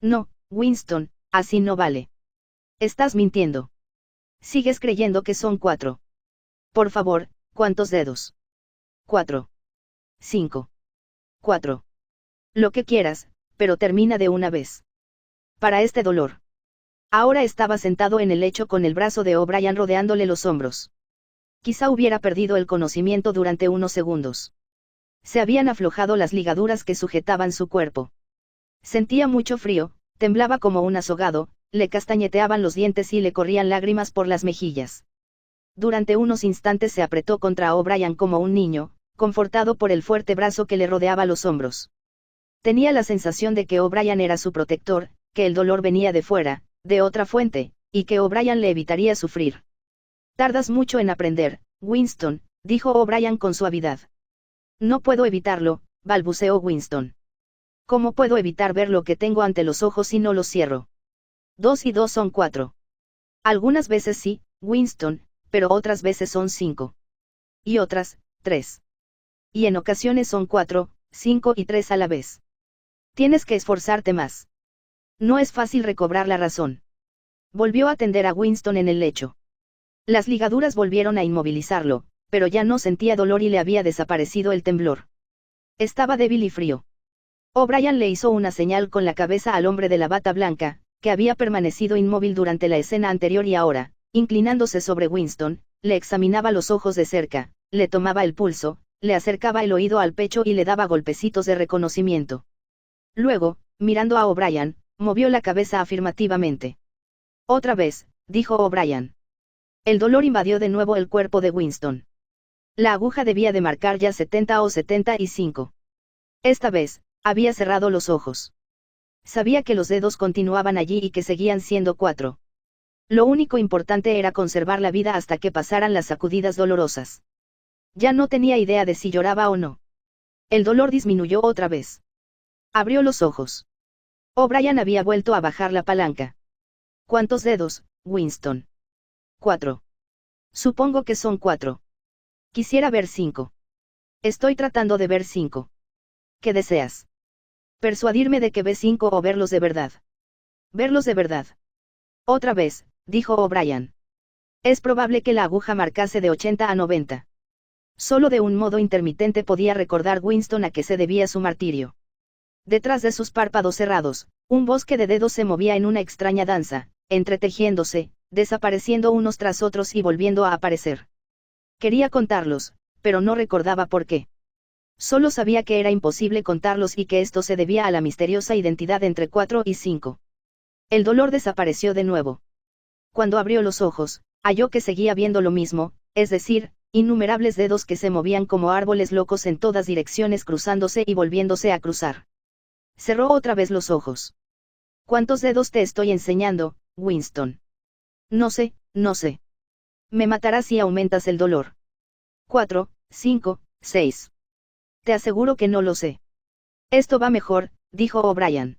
Speaker 1: No, Winston, así no vale. Estás mintiendo. Sigues creyendo que son 4. Por favor, ¿cuántos dedos? 4. 5. 4. Lo que quieras, pero termina de una vez. Para este dolor. Ahora estaba sentado en el lecho con el brazo de O'Brien rodeándole los hombros. Quizá hubiera perdido el conocimiento durante unos segundos. Se habían aflojado las ligaduras que sujetaban su cuerpo. Sentía mucho frío, temblaba como un azogado, le castañeteaban los dientes y le corrían lágrimas por las mejillas. Durante unos instantes se apretó contra O'Brien como un niño, confortado por el fuerte brazo que le rodeaba los hombros. Tenía la sensación de que O'Brien era su protector, que el dolor venía de fuera, de otra fuente, y que O'Brien le evitaría sufrir. Tardas mucho en aprender, Winston, dijo O'Brien con suavidad. No puedo evitarlo, balbuceó Winston. ¿Cómo puedo evitar ver lo que tengo ante los ojos si no los cierro? 2 y 2 son 4. Algunas veces sí, Winston, pero otras veces son 5. Y otras, 3. Y en ocasiones son 4, 5 y 3 a la vez. Tienes que esforzarte más. No es fácil recobrar la razón. Volvió a tender a Winston en el lecho. Las ligaduras volvieron a inmovilizarlo, pero ya no sentía dolor y le había desaparecido el temblor. Estaba débil y frío. O'Brien le hizo una señal con la cabeza al hombre de la bata blanca, que había permanecido inmóvil durante la escena anterior y ahora, inclinándose sobre Winston, le examinaba los ojos de cerca, le tomaba el pulso, le acercaba el oído al pecho y le daba golpecitos de reconocimiento. Luego, mirando a O'Brien, movió la cabeza afirmativamente. Otra vez, dijo O'Brien. El dolor invadió de nuevo el cuerpo de Winston. La aguja debía de marcar ya 70 o 75. Esta vez, había cerrado los ojos. Sabía que los dedos continuaban allí y que seguían siendo 4. Lo único importante era conservar la vida hasta que pasaran las sacudidas dolorosas. Ya no tenía idea de si lloraba o no. El dolor disminuyó otra vez. Abrió los ojos. O'Brien había vuelto a bajar la palanca. ¿Cuántos dedos, Winston? 4. Supongo que son 4. Quisiera ver 5. Estoy tratando de ver 5. ¿Qué deseas? ¿Persuadirme de que ves 5 o verlos de verdad? Verlos de verdad. Otra vez, dijo O'Brien. Es probable que la aguja marcase de 80 a 90. Solo de un modo intermitente podía recordar Winston a qué se debía su martirio. Detrás de sus párpados cerrados, un bosque de dedos se movía en una extraña danza, entretejiéndose, desapareciendo unos tras otros y volviendo a aparecer. Quería contarlos, pero no recordaba por qué. Solo sabía que era imposible contarlos y que esto se debía a la misteriosa identidad entre 4 y 5. El dolor desapareció de nuevo. Cuando abrió los ojos, halló que seguía viendo lo mismo, es decir, innumerables dedos que se movían como árboles locos en todas direcciones cruzándose y volviéndose a cruzar. Cerró otra vez los ojos. ¿Cuántos dedos te estoy enseñando, Winston? No sé, no sé. Me matarás si aumentas el dolor. 4, 5, 6. Te aseguro que no lo sé. Esto va mejor, dijo O'Brien.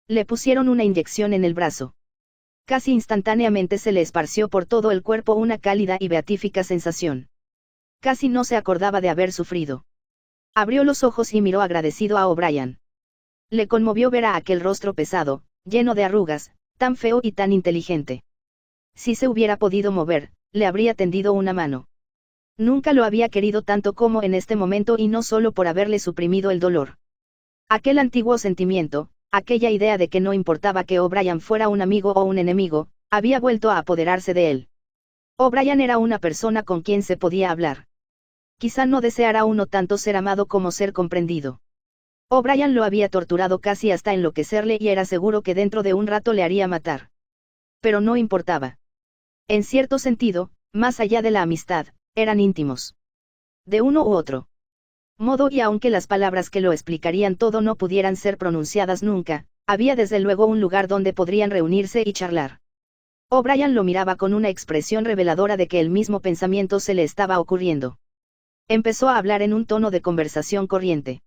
Speaker 1: Le pusieron una inyección en el brazo. Casi instantáneamente se le esparció por todo el cuerpo una cálida y beatífica sensación. Casi no se acordaba de haber sufrido. Abrió los ojos y miró agradecido a O'Brien. Le conmovió ver a aquel rostro pesado, lleno de arrugas, tan feo y tan inteligente. Si se hubiera podido mover, le habría tendido una mano. Nunca lo había querido tanto como en este momento y no solo por haberle suprimido el dolor. Aquel antiguo sentimiento, aquella idea de que no importaba que O'Brien fuera un amigo o un enemigo, había vuelto a apoderarse de él. O'Brien era una persona con quien se podía hablar. Quizá no deseara uno tanto ser amado como ser comprendido. O'Brien lo había torturado casi hasta enloquecerle y era seguro que dentro de un rato le haría matar. Pero no importaba. En cierto sentido, más allá de la amistad, eran íntimos. De uno u otro modo y aunque las palabras que lo explicarían todo no pudieran ser pronunciadas nunca, había desde luego un lugar donde podrían reunirse y charlar. O'Brien lo miraba con una expresión reveladora de que el mismo pensamiento se le estaba ocurriendo. Empezó a hablar en un tono de conversación corriente.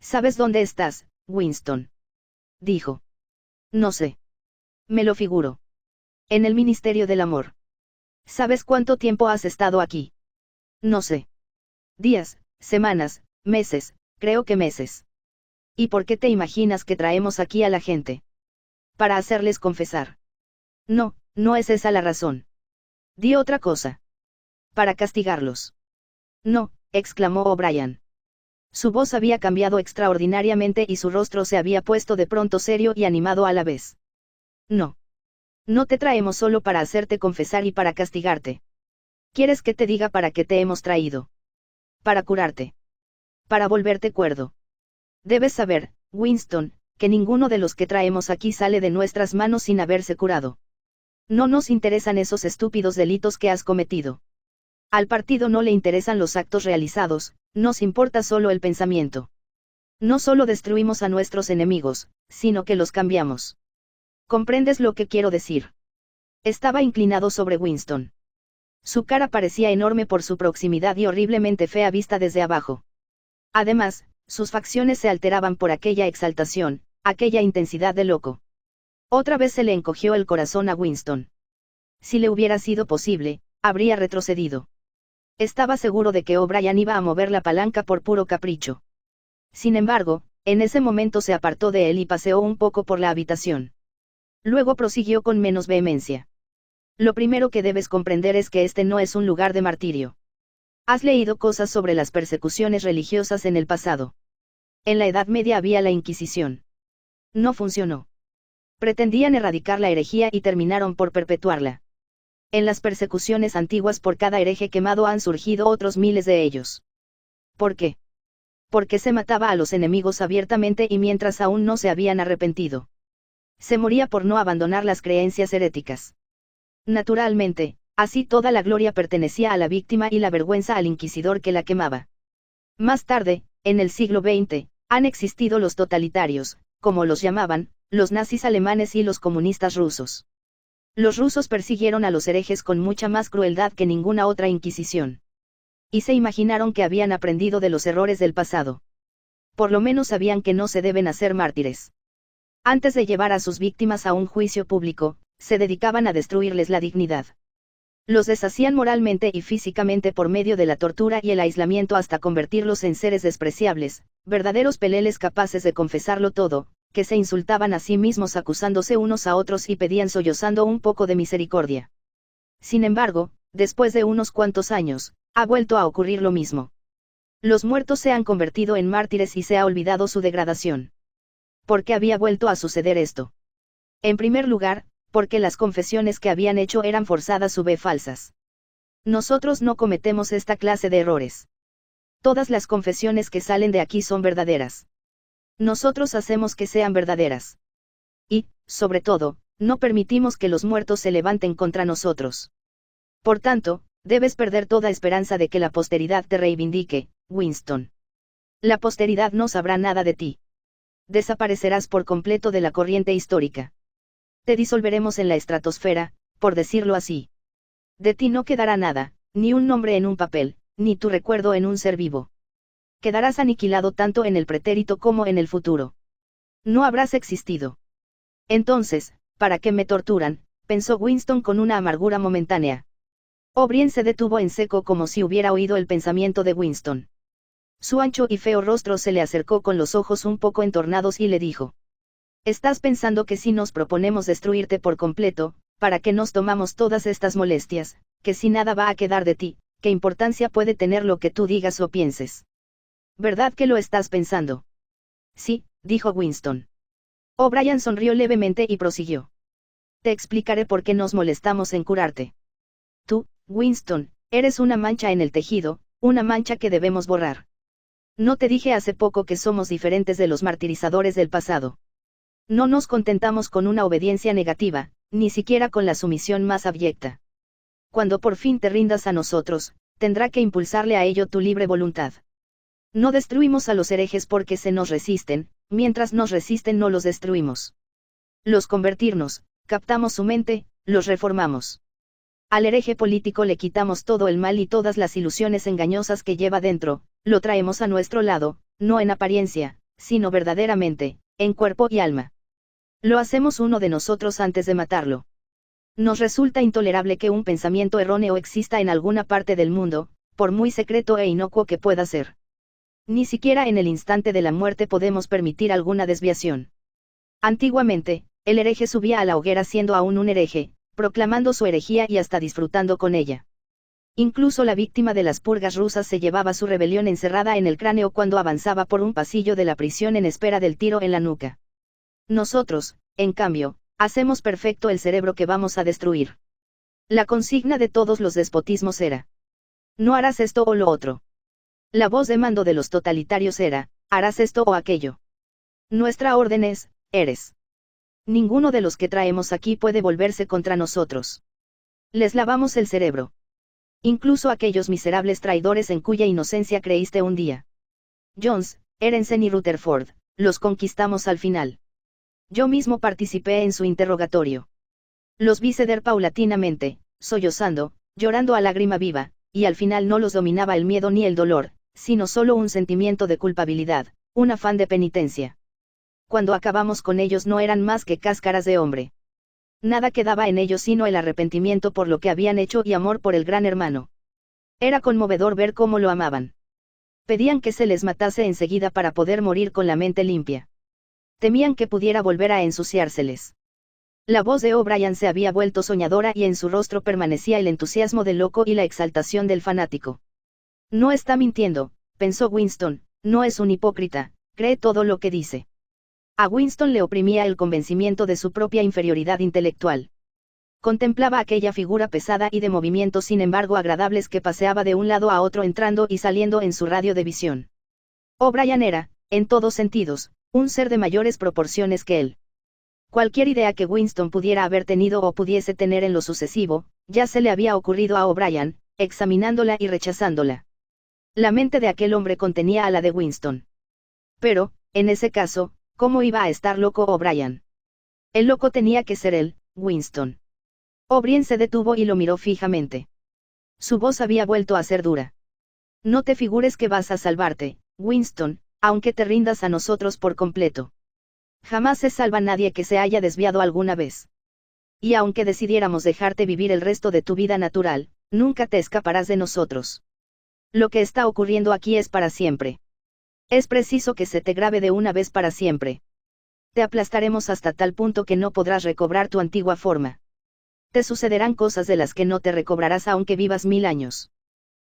Speaker 1: ¿Sabes dónde estás, Winston? Dijo. No sé. Me lo figuro. En el Ministerio del Amor. ¿Sabes cuánto tiempo has estado aquí? No sé. Días, semanas, meses, creo que meses. ¿Y por qué te imaginas que traemos aquí a la gente? Para hacerles confesar. No, no es esa la razón. Di otra cosa. Para castigarlos. No, exclamó O'Brien. Su voz había cambiado extraordinariamente y su rostro se había puesto de pronto serio y animado a la vez. No. No te traemos solo para hacerte confesar y para castigarte. ¿Quieres que te diga para qué te hemos traído? Para curarte. Para volverte cuerdo. Debes saber, Winston, que ninguno de los que traemos aquí sale de nuestras manos sin haberse curado. No nos interesan esos estúpidos delitos que has cometido. Al partido no le interesan los actos realizados, nos importa solo el pensamiento. No solo destruimos a nuestros enemigos, sino que los cambiamos. ¿Comprendes lo que quiero decir? Estaba inclinado sobre Winston. Su cara parecía enorme por su proximidad y horriblemente fea vista desde abajo. Además, sus facciones se alteraban por aquella exaltación, aquella intensidad de loco. Otra vez se le encogió el corazón a Winston. Si le hubiera sido posible, habría retrocedido. Estaba seguro de que O'Brien iba a mover la palanca por puro capricho. Sin embargo, en ese momento se apartó de él y paseó un poco por la habitación. Luego prosiguió con menos vehemencia. Lo primero que debes comprender es que este no es un lugar de martirio. Has leído cosas sobre las persecuciones religiosas en el pasado. En la Edad Media había la Inquisición. No funcionó. Pretendían erradicar la herejía y terminaron por perpetuarla. En las persecuciones antiguas por cada hereje quemado han surgido otros miles de ellos. ¿Por qué? Porque se mataba a los enemigos abiertamente y mientras aún no se habían arrepentido. Se moría por no abandonar las creencias heréticas. Naturalmente, así toda la gloria pertenecía a la víctima y la vergüenza al inquisidor que la quemaba. Más tarde, en el siglo XX, han existido los totalitarios, como los llamaban, los nazis alemanes y los comunistas rusos. Los rusos persiguieron a los herejes con mucha más crueldad que ninguna otra inquisición. Y se imaginaron que habían aprendido de los errores del pasado. Por lo menos sabían que no se deben hacer mártires. Antes de llevar a sus víctimas a un juicio público, se dedicaban a destruirles la dignidad. Los deshacían moralmente y físicamente por medio de la tortura y el aislamiento hasta convertirlos en seres despreciables, verdaderos peleles capaces de confesarlo todo, que se insultaban a sí mismos acusándose unos a otros y pedían sollozando un poco de misericordia. Sin embargo, después de unos cuantos años, ha vuelto a ocurrir lo mismo. Los muertos se han convertido en mártires y se ha olvidado su degradación. ¿Por qué había vuelto a suceder esto? En primer lugar, porque las confesiones que habían hecho eran forzadas o falsas. Nosotros no cometemos esta clase de errores. Todas las confesiones que salen de aquí son verdaderas. Nosotros hacemos que sean verdaderas. Y, sobre todo, no permitimos que los muertos se levanten contra nosotros. Por tanto, debes perder toda esperanza de que la posteridad te reivindique, Winston. La posteridad no sabrá nada de ti. Desaparecerás por completo de la corriente histórica. Te disolveremos en la estratosfera, por decirlo así. De ti no quedará nada, ni un nombre en un papel, ni tu recuerdo en un ser vivo. Quedarás aniquilado tanto en el pretérito como en el futuro. No habrás existido. Entonces, ¿para qué me torturan?, pensó Winston con una amargura momentánea. O'Brien se detuvo en seco como si hubiera oído el pensamiento de Winston. Su ancho y feo rostro se le acercó con los ojos un poco entornados y le dijo: «¿Estás pensando que si nos proponemos destruirte por completo, para qué nos tomamos todas estas molestias, que si nada va a quedar de ti, qué importancia puede tener lo que tú digas o pienses? ¿Verdad que lo estás pensando?» «Sí», dijo Winston. O'Brien sonrió levemente y prosiguió: «Te explicaré por qué nos molestamos en curarte. Tú, Winston, eres una mancha en el tejido, una mancha que debemos borrar. ¿No te dije hace poco que somos diferentes de los martirizadores del pasado? No nos contentamos con una obediencia negativa, ni siquiera con la sumisión más abyecta. Cuando por fin te rindas a nosotros, tendrá que impulsarle a ello tu libre voluntad. No destruimos a los herejes porque se nos resisten, mientras nos resisten no los destruimos. Los convertirnos, captamos su mente, los reformamos. Al hereje político le quitamos todo el mal y todas las ilusiones engañosas que lleva dentro, lo traemos a nuestro lado, no en apariencia, sino verdaderamente, en cuerpo y alma. Lo hacemos uno de nosotros antes de matarlo. Nos resulta intolerable que un pensamiento erróneo exista en alguna parte del mundo, por muy secreto e inocuo que pueda ser. Ni siquiera en el instante de la muerte podemos permitir alguna desviación. Antiguamente, el hereje subía a la hoguera siendo aún un hereje, proclamando su herejía y hasta disfrutando con ella. Incluso la víctima de las purgas rusas se llevaba su rebelión encerrada en el cráneo cuando avanzaba por un pasillo de la prisión en espera del tiro en la nuca. Nosotros, en cambio, hacemos perfecto el cerebro que vamos a destruir. La consigna de todos los despotismos era: no harás esto o lo otro. La voz de mando de los totalitarios era: harás esto o aquello. Nuestra orden es: eres. Ninguno de los que traemos aquí puede volverse contra nosotros. Les lavamos el cerebro. Incluso aquellos miserables traidores en cuya inocencia creíste un día. Jones, Ehrensen y Rutherford, los conquistamos al final. Yo mismo participé en su interrogatorio. Los vi ceder paulatinamente, sollozando, llorando a lágrima viva, y al final no los dominaba el miedo ni el dolor, sino solo un sentimiento de culpabilidad, un afán de penitencia. Cuando acabamos con ellos no eran más que cáscaras de hombre. Nada quedaba en ellos sino el arrepentimiento por lo que habían hecho y amor por el gran hermano. Era conmovedor ver cómo lo amaban. Pedían que se les matase enseguida para poder morir con la mente limpia. Temían que pudiera volver a ensuciárseles. La voz de O'Brien se había vuelto soñadora y en su rostro permanecía el entusiasmo del loco y la exaltación del fanático. No está mintiendo, pensó Winston, no es un hipócrita, cree todo lo que dice. A Winston le oprimía el convencimiento de su propia inferioridad intelectual. Contemplaba aquella figura pesada y de movimientos sin embargo agradables que paseaba de un lado a otro entrando y saliendo en su radio de visión. O'Brien era, en todos sentidos, un ser de mayores proporciones que él. Cualquier idea que Winston pudiera haber tenido o pudiese tener en lo sucesivo, ya se le había ocurrido a O'Brien, examinándola y rechazándola. La mente de aquel hombre contenía a la de Winston. Pero, en ese caso, ¿cómo iba a estar loco O'Brien? El loco tenía que ser él, Winston. O'Brien se detuvo y lo miró fijamente. Su voz había vuelto a ser dura. No te figures que vas a salvarte, Winston, aunque te rindas a nosotros por completo. Jamás se salva nadie que se haya desviado alguna vez. Y aunque decidiéramos dejarte vivir el resto de tu vida natural, nunca te escaparás de nosotros. Lo que está ocurriendo aquí es para siempre. Es preciso que se te grabe de una vez para siempre. Te aplastaremos hasta tal punto que no podrás recobrar tu antigua forma. Te sucederán cosas de las que no te recobrarás aunque vivas 1000 años.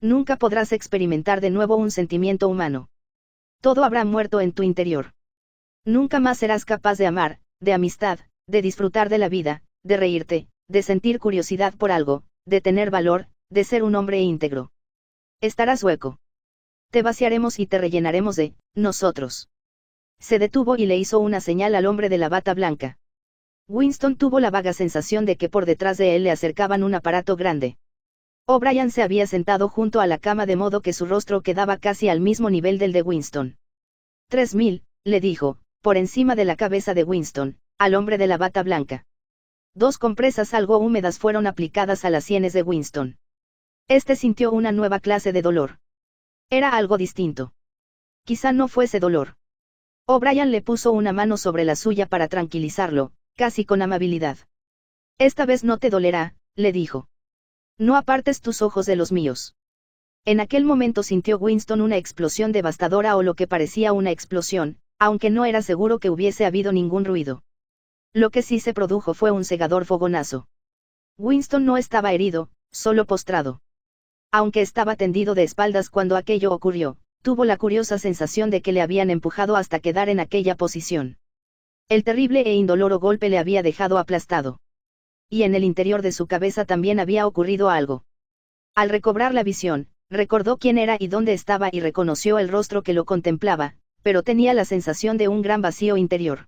Speaker 1: Nunca podrás experimentar de nuevo un sentimiento humano. Todo habrá muerto en tu interior. Nunca más serás capaz de amar, de amistad, de disfrutar de la vida, de reírte, de sentir curiosidad por algo, de tener valor, de ser un hombre íntegro. Estarás hueco. Te vaciaremos y te rellenaremos de nosotros. Se detuvo y le hizo una señal al hombre de la bata blanca. Winston tuvo la vaga sensación de que por detrás de él le acercaban un aparato grande. O'Brien se había sentado junto a la cama de modo que su rostro quedaba casi al mismo nivel del de Winston. 3000, le dijo, por encima de la cabeza de Winston, al hombre de la bata blanca. 2 compresas algo húmedas fueron aplicadas a las sienes de Winston. Este sintió una nueva clase de dolor. Era algo distinto. Quizá no fuese dolor. O'Brien le puso una mano sobre la suya para tranquilizarlo, casi con amabilidad. Esta vez no te dolerá, le dijo. No apartes tus ojos de los míos. En aquel momento sintió Winston una explosión devastadora o lo que parecía una explosión, aunque no era seguro que hubiese habido ningún ruido. Lo que sí se produjo fue un cegador fogonazo. Winston no estaba herido, solo postrado. Aunque estaba tendido de espaldas cuando aquello ocurrió, tuvo la curiosa sensación de que le habían empujado hasta quedar en aquella posición. El terrible e indoloro golpe le había dejado aplastado. Y en el interior de su cabeza también había ocurrido algo. Al recobrar la visión, recordó quién era y dónde estaba y reconoció el rostro que lo contemplaba, pero tenía la sensación de un gran vacío interior.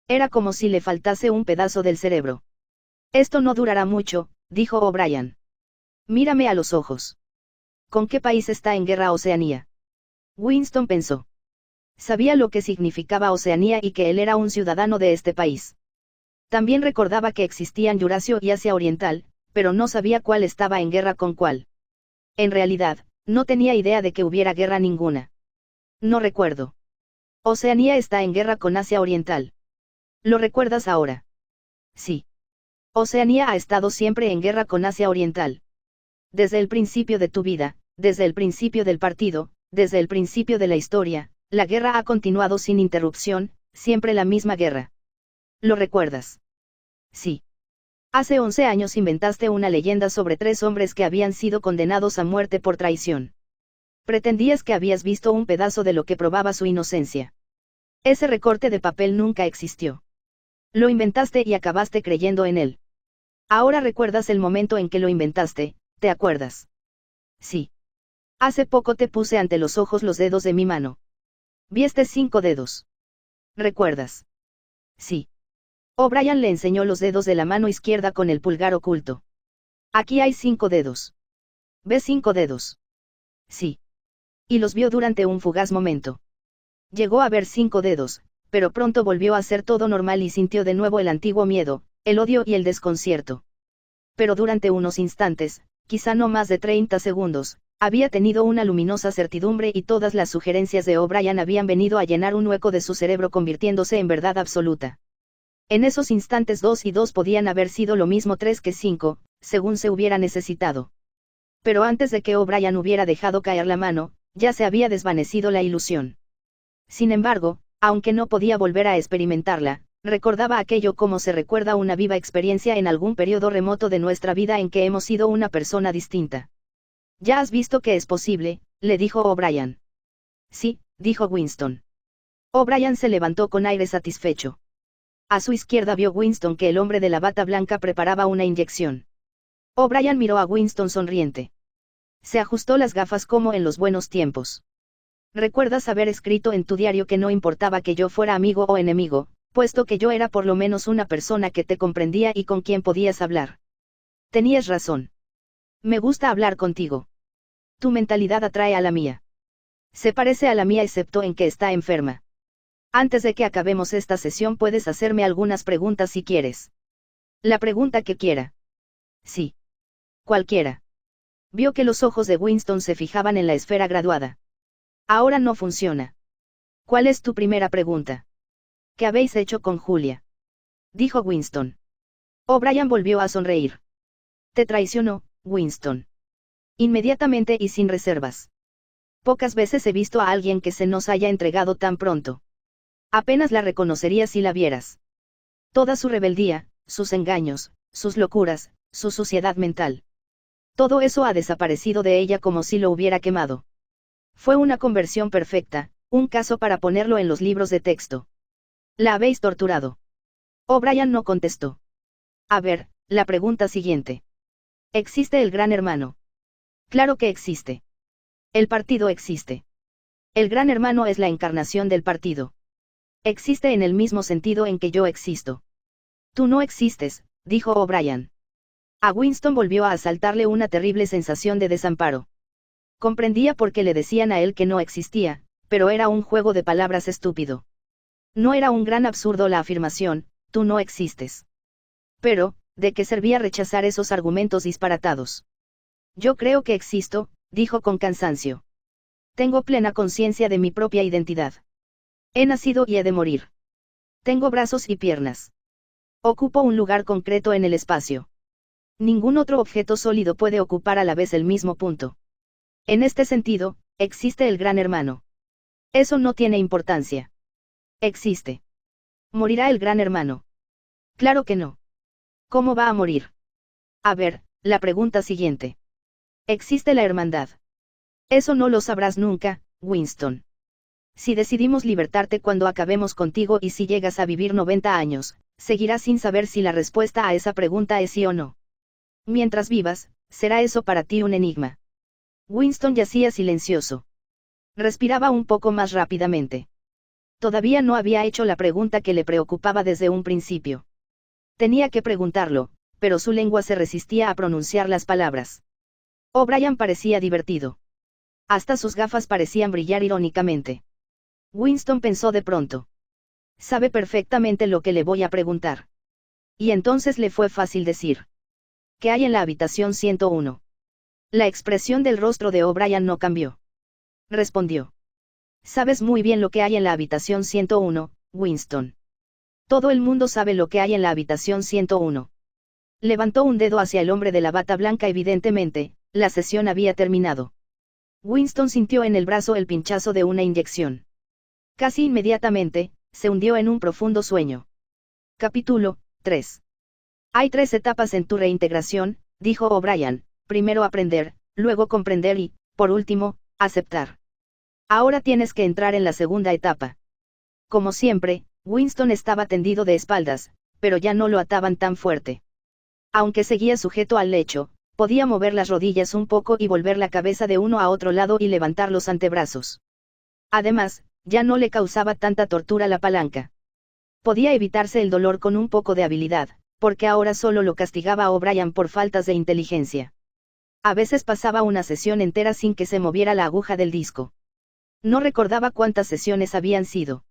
Speaker 1: Era como si le faltase un pedazo del cerebro. Esto no durará mucho, dijo O'Brien. Mírame a los ojos. ¿Con qué país está en guerra Oceanía? Winston pensó. Sabía lo que significaba Oceanía y que él era un ciudadano de este país. También recordaba que existían Eurasia y Asia Oriental, pero no sabía cuál estaba en guerra con cuál. En realidad, no tenía idea de que hubiera guerra ninguna. No recuerdo. Oceanía está en guerra con Asia Oriental. ¿Lo recuerdas ahora? Sí. Oceanía ha estado siempre en guerra con Asia Oriental. Desde el principio de tu vida, desde el principio del partido, desde el principio de la historia, la guerra ha continuado sin interrupción, siempre la misma guerra. ¿Lo recuerdas? Sí. Hace 11 años inventaste una leyenda sobre 3 hombres que habían sido condenados a muerte por traición. Pretendías que habías visto un pedazo de lo que probaba su inocencia. Ese recorte de papel nunca existió. Lo inventaste y acabaste creyendo en él. Ahora recuerdas el momento en que lo inventaste, ¿te acuerdas? Sí. Hace poco te puse ante los ojos los dedos de mi mano. Viste 5 dedos. ¿Recuerdas? Sí. O'Brien le enseñó los dedos de la mano izquierda con el pulgar oculto. Aquí hay 5 dedos. ¿Ves 5 dedos? Sí. Y los vio durante un fugaz momento. Llegó a ver 5 dedos, pero pronto volvió a ser todo normal y sintió de nuevo el antiguo miedo, el odio y el desconcierto. Pero durante unos instantes, quizá no más de 30 segundos, había tenido una luminosa certidumbre y todas las sugerencias de O'Brien habían venido a llenar un hueco de su cerebro convirtiéndose en verdad absoluta. En esos instantes 2 y 2 podían haber sido lo mismo 3 que 5, según se hubiera necesitado. Pero antes de que O'Brien hubiera dejado caer la mano, ya se había desvanecido la ilusión. Sin embargo, aunque no podía volver a experimentarla, Recordaba aquello como se recuerda una viva experiencia en algún periodo remoto de nuestra vida en que hemos sido una persona distinta. Ya has visto que es posible, le dijo O'Brien. Sí, dijo Winston. O'Brien se levantó con aire satisfecho. A su izquierda vio Winston que el hombre de la bata blanca preparaba una inyección. O'Brien miró a Winston sonriente. Se ajustó las gafas como en los buenos tiempos. ¿Recuerdas haber escrito en tu diario que no importaba que yo fuera amigo o enemigo, puesto que yo era por lo menos una persona que te comprendía y con quien podías hablar? Tenías razón. Me gusta hablar contigo. Tu mentalidad atrae a la mía. Se parece a la mía excepto en que está enferma. Antes de que acabemos esta sesión puedes hacerme algunas preguntas si quieres. La pregunta que quiera. Sí. Cualquiera. Vio que los ojos de Winston se fijaban en la esfera graduada. Ahora no funciona. ¿Cuál es tu primera pregunta? ¿Qué habéis hecho con Julia? Dijo Winston. O'Brien volvió a sonreír. Te traicionó, Winston. Inmediatamente y sin reservas. Pocas veces he visto a alguien que se nos haya entregado tan pronto. Apenas la reconocerías si la vieras. Toda su rebeldía, sus engaños, sus locuras, su suciedad mental. Todo eso ha desaparecido de ella como si lo hubiera quemado. Fue una conversión perfecta, un caso para ponerlo en los libros de texto. ¿La habéis torturado? O'Brien no contestó. A ver, la pregunta siguiente. ¿Existe el Gran Hermano? Claro que existe. El partido existe. El Gran Hermano es la encarnación del partido. Existe en el mismo sentido en que yo existo. Tú no existes, dijo O'Brien. A Winston volvió a asaltarle una terrible sensación de desamparo. Comprendía por qué le decían a él que no existía, pero era un juego de palabras estúpido. No era un gran absurdo la afirmación, tú no existes. Pero, ¿de qué servía rechazar esos argumentos disparatados? Yo creo que existo, dijo con cansancio. Tengo plena conciencia de mi propia identidad. He nacido y he de morir. Tengo brazos y piernas. Ocupo un lugar concreto en el espacio. Ningún otro objeto sólido puede ocupar a la vez el mismo punto. En este sentido, existe el Gran Hermano. Eso no tiene importancia. Existe. ¿Morirá el Gran Hermano? Claro que no. ¿Cómo va a morir? A ver, la pregunta siguiente. ¿Existe la hermandad? Eso no lo sabrás nunca, Winston. Si decidimos libertarte cuando acabemos contigo y si llegas a vivir 90 años, seguirás sin saber si la respuesta a esa pregunta es sí o no. Mientras vivas, será eso para ti un enigma. Winston yacía silencioso. Respiraba un poco más rápidamente. Todavía no había hecho la pregunta que le preocupaba desde un principio. Tenía que preguntarlo, pero su lengua se resistía a pronunciar las palabras. O'Brien parecía divertido. Hasta sus gafas parecían brillar irónicamente. Winston pensó de pronto. Sabe perfectamente lo que le voy a preguntar. Y entonces le fue fácil decir. ¿Qué hay en la habitación 101? La expresión del rostro de O'Brien no cambió. Respondió. Sabes muy bien lo que hay en la habitación 101, Winston. Todo el mundo sabe lo que hay en la habitación 101. Levantó un dedo hacia el hombre de la bata blanca. Evidentemente, la sesión había terminado. Winston sintió en el brazo el pinchazo de una inyección. Casi inmediatamente, se hundió en un profundo sueño. Capítulo 3. Hay 3 etapas en tu reintegración, dijo O'Brien, primero aprender, luego comprender y, por último, aceptar. Ahora tienes que entrar en la segunda etapa. Como siempre, Winston estaba tendido de espaldas, pero ya no lo ataban tan fuerte. Aunque seguía sujeto al lecho, podía mover las rodillas un poco y volver la cabeza de uno a otro lado y levantar los antebrazos. Además, ya no le causaba tanta tortura la palanca. Podía evitarse el dolor con un poco de habilidad, porque ahora solo lo castigaba a O'Brien por faltas de inteligencia. A veces pasaba una sesión entera sin que se moviera la aguja del disco. No recordaba cuántas sesiones habían sido.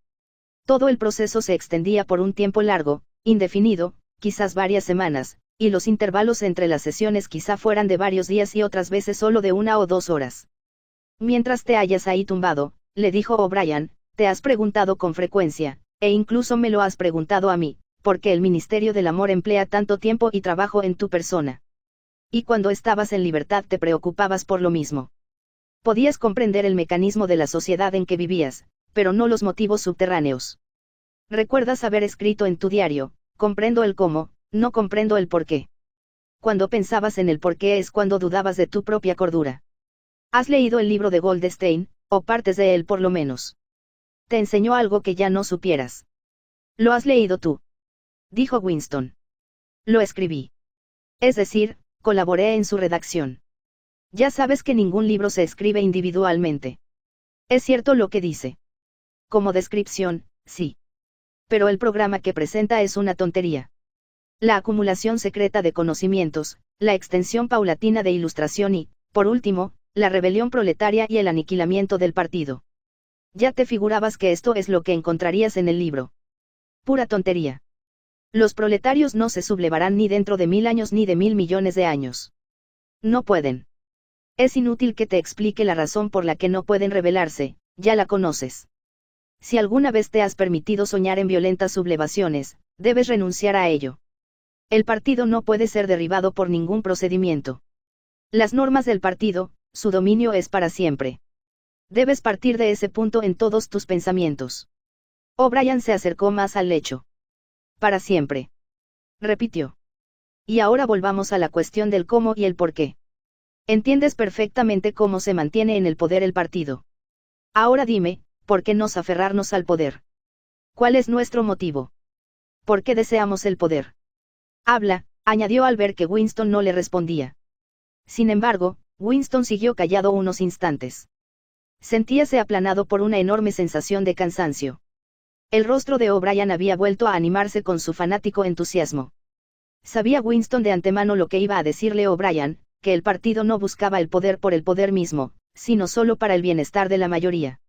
Speaker 1: Todo el proceso se extendía por un tiempo largo, indefinido, quizás varias semanas, y los intervalos entre las sesiones quizá fueran de varios días y otras veces solo de 1 o 2 horas. Mientras te hallas ahí tumbado, le dijo O'Brien, te has preguntado con frecuencia, e incluso me lo has preguntado a mí, ¿por qué el Ministerio del Amor emplea tanto tiempo y trabajo en tu persona? Y cuando estabas en libertad te preocupabas por lo mismo. Podías comprender el mecanismo de la sociedad en que vivías, pero no los motivos subterráneos. Recuerdas haber escrito en tu diario: comprendo el cómo, no comprendo el por qué. Cuando pensabas en el por qué es cuando dudabas de tu propia cordura. ¿Has leído el libro de Goldstein, o partes de él por lo menos? Te enseñó algo que ya no supieras. ¿Lo has leído tú?, dijo Winston. Lo escribí. Es decir, colaboré en su redacción. Ya sabes que ningún libro se escribe individualmente. Es cierto lo que dice. Como descripción, sí. Pero el programa que presenta es una tontería. La acumulación secreta de conocimientos, la extensión paulatina de ilustración y, por último, la rebelión proletaria y el aniquilamiento del partido. Ya te figurabas que esto es lo que encontrarías en el libro. Pura tontería. Los proletarios no se sublevarán ni dentro de 1000 años ni de 1000 millones de años. No pueden. Es inútil que te explique la razón por la que no pueden rebelarse, ya la conoces. Si alguna vez te has permitido soñar en violentas sublevaciones, debes renunciar a ello. El partido no puede ser derribado por ningún procedimiento. Las normas del partido, su dominio es para siempre. Debes partir de ese punto en todos tus pensamientos. O'Brien se acercó más al lecho. Para siempre. Repitió. Y ahora volvamos a la cuestión del cómo y el por qué. Entiendes perfectamente cómo se mantiene en el poder el partido. Ahora dime, ¿por qué nos aferrarnos al poder? ¿Cuál es nuestro motivo? ¿Por qué deseamos el poder? Habla, añadió al ver que Winston no le respondía. Sin embargo, Winston siguió callado unos instantes. Sentíase aplanado por una enorme sensación de cansancio. El rostro de O'Brien había vuelto a animarse con su fanático entusiasmo. Sabía Winston de antemano lo que iba a decirle O'Brien, que el partido no buscaba el poder por el poder mismo, sino solo para el bienestar de la mayoría.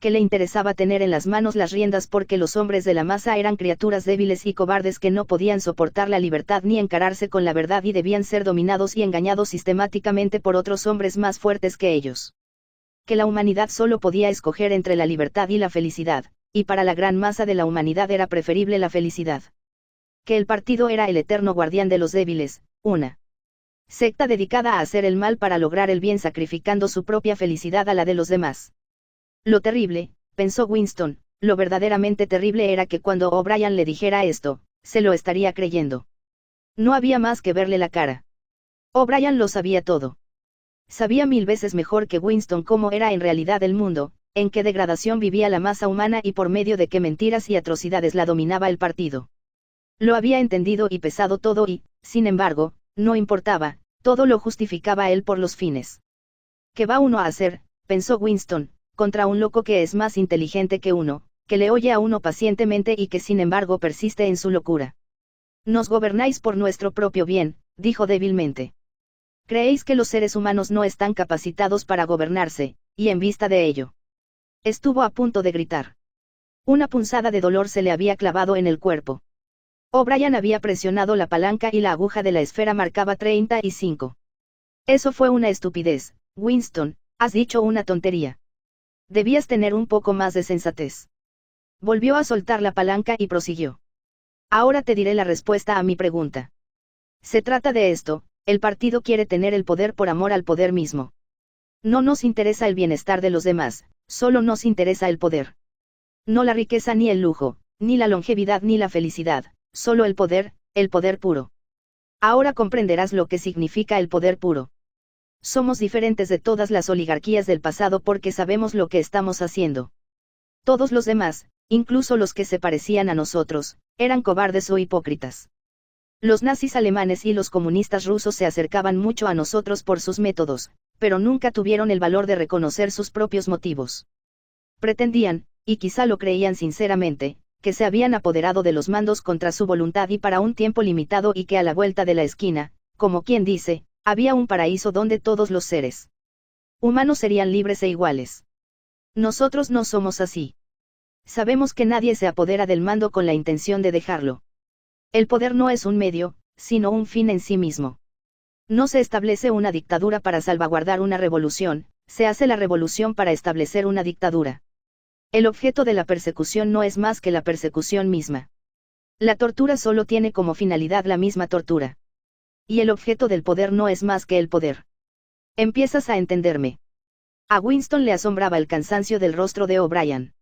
Speaker 1: Que le interesaba tener en las manos las riendas porque los hombres de la masa eran criaturas débiles y cobardes que no podían soportar la libertad ni encararse con la verdad y debían ser dominados y engañados sistemáticamente por otros hombres más fuertes que ellos. Que la humanidad solo podía escoger entre la libertad y la felicidad, y para la gran masa de la humanidad era preferible la felicidad. Que el partido era el eterno guardián de los débiles, una secta dedicada a hacer el mal para lograr el bien sacrificando su propia felicidad a la de los demás. Lo terrible, pensó Winston, lo verdaderamente terrible era que cuando O'Brien le dijera esto, se lo estaría creyendo. No había más que verle la cara. O'Brien lo sabía todo. Sabía 1000 veces mejor que Winston cómo era en realidad el mundo, en qué degradación vivía la masa humana y por medio de qué mentiras y atrocidades la dominaba el partido. Lo había entendido y pesado todo y, sin embargo, no importaba, todo lo justificaba él por los fines. ¿Qué va uno a hacer?, pensó Winston, contra un loco que es más inteligente que uno, que le oye a uno pacientemente y que sin embargo persiste en su locura. Nos gobernáis por nuestro propio bien, dijo débilmente. Creéis que los seres humanos no están capacitados para gobernarse, y en vista de ello. Estuvo a punto de gritar. Una punzada de dolor se le había clavado en el cuerpo. O'Brien había presionado la palanca y la aguja de la esfera marcaba 35. Eso fue una estupidez, Winston, has dicho una tontería. Debías tener un poco más de sensatez. Volvió a soltar la palanca y prosiguió. Ahora te diré la respuesta a mi pregunta. Se trata de esto, el partido quiere tener el poder por amor al poder mismo. No nos interesa el bienestar de los demás, solo nos interesa el poder. No la riqueza ni el lujo, ni la longevidad ni la felicidad, solo el poder puro. Ahora comprenderás lo que significa el poder puro. Somos diferentes de todas las oligarquías del pasado porque sabemos lo que estamos haciendo. Todos los demás, incluso los que se parecían a nosotros, eran cobardes o hipócritas. Los nazis alemanes y los comunistas rusos se acercaban mucho a nosotros por sus métodos, pero nunca tuvieron el valor de reconocer sus propios motivos. Pretendían, y quizá lo creían sinceramente, que se habían apoderado de los mandos contra su voluntad y para un tiempo limitado y que a la vuelta de la esquina, como quien dice, había un paraíso donde todos los seres humanos serían libres e iguales. Nosotros no somos así. Sabemos que nadie se apodera del mando con la intención de dejarlo. El poder no es un medio, sino un fin en sí mismo. No se establece una dictadura para salvaguardar una revolución, se hace la revolución para establecer una dictadura. El objeto de la persecución no es más que la persecución misma. La tortura solo tiene como finalidad la misma tortura. Y el objeto del poder no es más que el poder. ¿Empiezas a entenderme? A Winston le asombraba el cansancio del rostro de O'Brien.